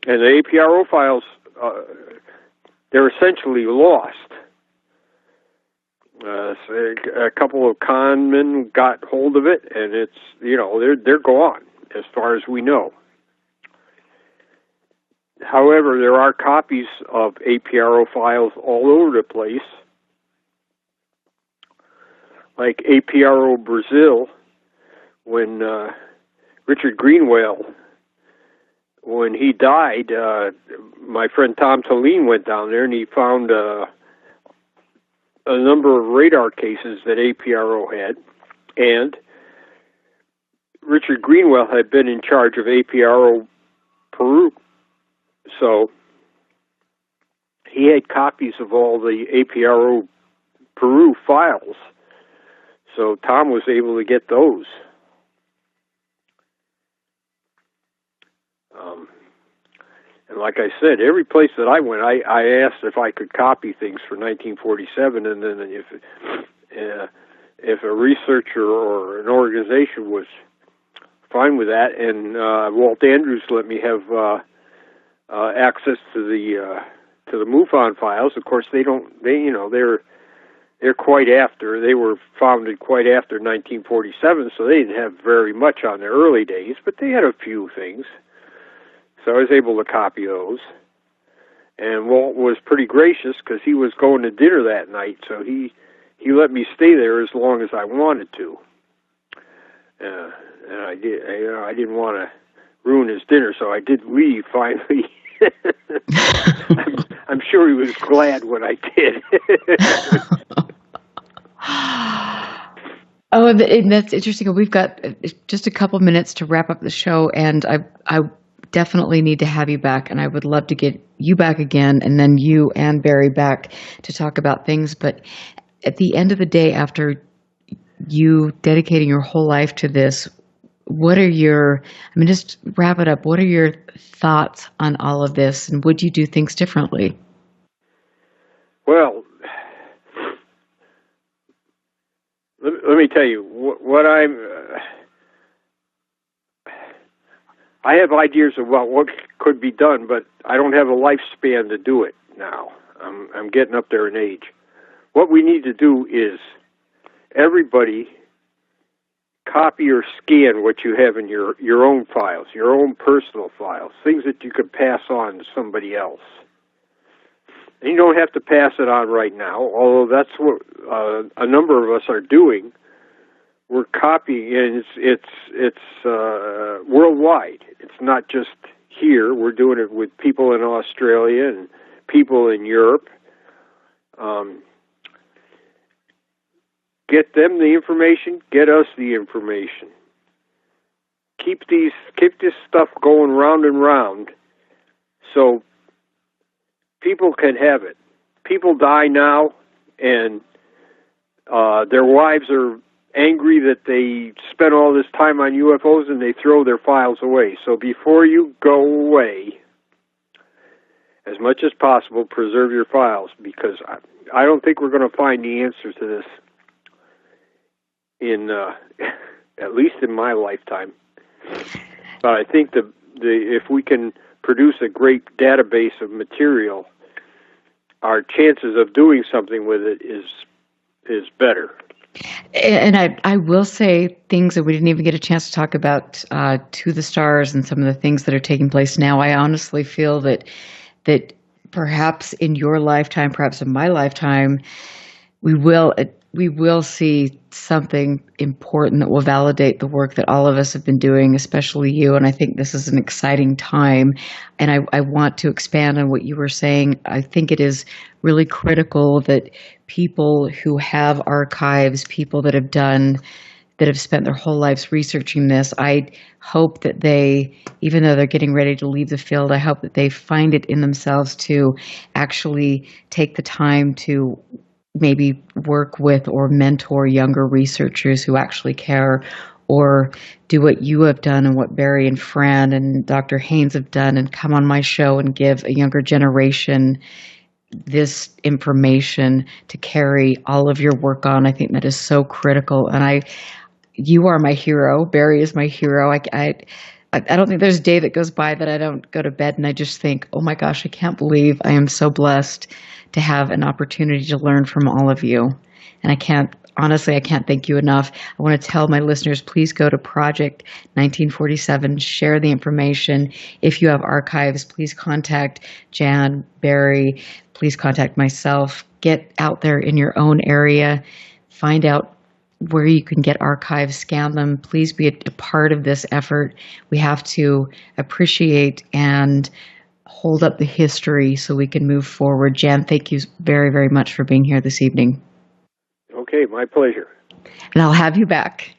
S7: the APRO files, they're essentially lost. A couple of con men got hold of it, and it's, they're gone as far as we know. However, there are copies of APRO files all over the place, like APRO Brazil, when Richard Greenwell, when he died, my friend Tom Tolene went down there and he found a number of radar cases that APRO had, and Richard Greenwell had been in charge of APRO Peru. So he had copies of all the APRO Peru files. So Tom was able to get those. And like I said, every place that I went, I asked if I could copy things for 1947, and then if a researcher or an organization was fine with that, and Walt Andrews let me have access to the MUFON files. Of course, they're quite after. They were founded quite after 1947, so they didn't have very much on their early days, but they had a few things. So I was able to copy those. And Walt was pretty gracious because he was going to dinner that night, so he let me stay there as long as I wanted to. And I did. I didn't want to ruin his dinner, so I did leave finally. I'm sure he was glad when I did.
S6: Oh, and that's interesting. We've got just a couple minutes to wrap up the show, and I definitely need to have you back, and I would love to get you back again, and then you and Barry back to talk about things. But at the end of the day, after you dedicating your whole life to this, just wrap it up. What are your thoughts on all of this, and would you do things differently?
S7: Well, let me tell you what I have ideas about what could be done, but I don't have a lifespan to do it now. I'm getting up there in age. What we need to do is everybody copy or scan what you have in your own files, your own personal files, things that you could pass on to somebody else. And you don't have to pass it on right now, although that's what a number of us are doing. We're copying, and it's worldwide. It's not just here. We're doing it with people in Australia and people in Europe. Get them the information. Get us the information. Keep this stuff going round and round, so people can have it. People die now, and their wives are angry that they spent all this time on UFOs, and they throw their files away. So before you go away, as much as possible, preserve your files, because I don't think we're going to find the answer to this in at least in my lifetime. But I think if we can produce a great database of material, our chances of doing something with it is better.
S6: And I will say things that we didn't even get a chance to talk about, to the stars and some of the things that are taking place now. I honestly feel that perhaps in your lifetime, perhaps in my lifetime, we will see something important that will validate the work that all of us have been doing, especially you. And I think this is an exciting time. And I want to expand on what you were saying. I think it is really critical that people who have archives, people that have spent their whole lives researching this, I hope that they, even though they're getting ready to leave the field, I hope that they find it in themselves to actually take the time to maybe work with or mentor younger researchers who actually care, or do what you have done and what Barry and Fran and Dr. Haynes have done, and come on my show and give a younger generation this information to carry all of your work on. I think that is so critical. And you are my hero. Barry is my hero. I don't think there's a day that goes by that I don't go to bed and I just think, oh my gosh, I can't believe I am so blessed to have an opportunity to learn from all of you. And I can't honestly, I can't thank you enough. I want to tell my listeners, please go to Project 1947, share the information. If you have archives, please contact Jan, Barry, please contact myself. Get out there in your own area, find out where you can get archives, scan them. Please be a part of this effort. We have to appreciate and hold up the history so we can move forward. Jan, thank you very, very much for being here this evening.
S7: Okay, my pleasure.
S6: And I'll have you back.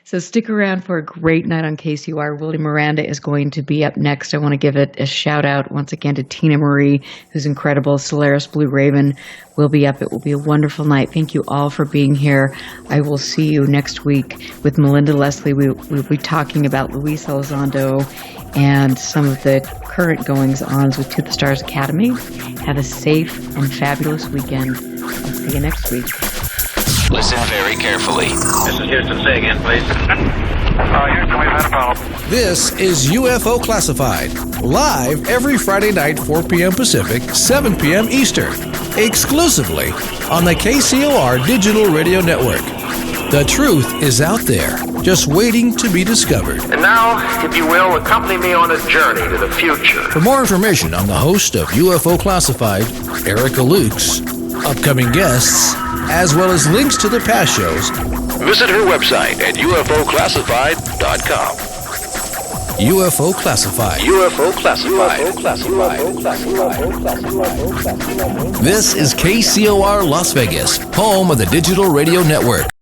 S6: So stick around for a great night on KCOR. Willie Miranda is going to be up next. I want to give it a shout out once again to Tina Marie, who's incredible. Solaris Blue Raven will be up. It will be a wonderful night. Thank you all for being here. I will see you next week with Melinda Leslie. We'll be talking about Luis Elizondo and some of the current goings-ons with To the Stars Academy. Have a safe and fabulous weekend. I'll see you next week.
S5: Listen very carefully.
S10: This is Houston. Say again, please. Houston, we've had a problem.
S5: This is UFO Classified, live every Friday night, 4 p.m. Pacific, 7 p.m. Eastern, exclusively on the KCOR Digital Radio Network. The truth is out there, just waiting to be discovered.
S12: And now, if you will, accompany me on a journey to the future.
S5: For more information on the host of UFO Classified, Erica Lukes, upcoming guests, as well as links to the past shows, visit her website at UFOclassified.com. UFO Classified. UFO Classified. This is KCOR Las Vegas, home of the Digital Radio Network.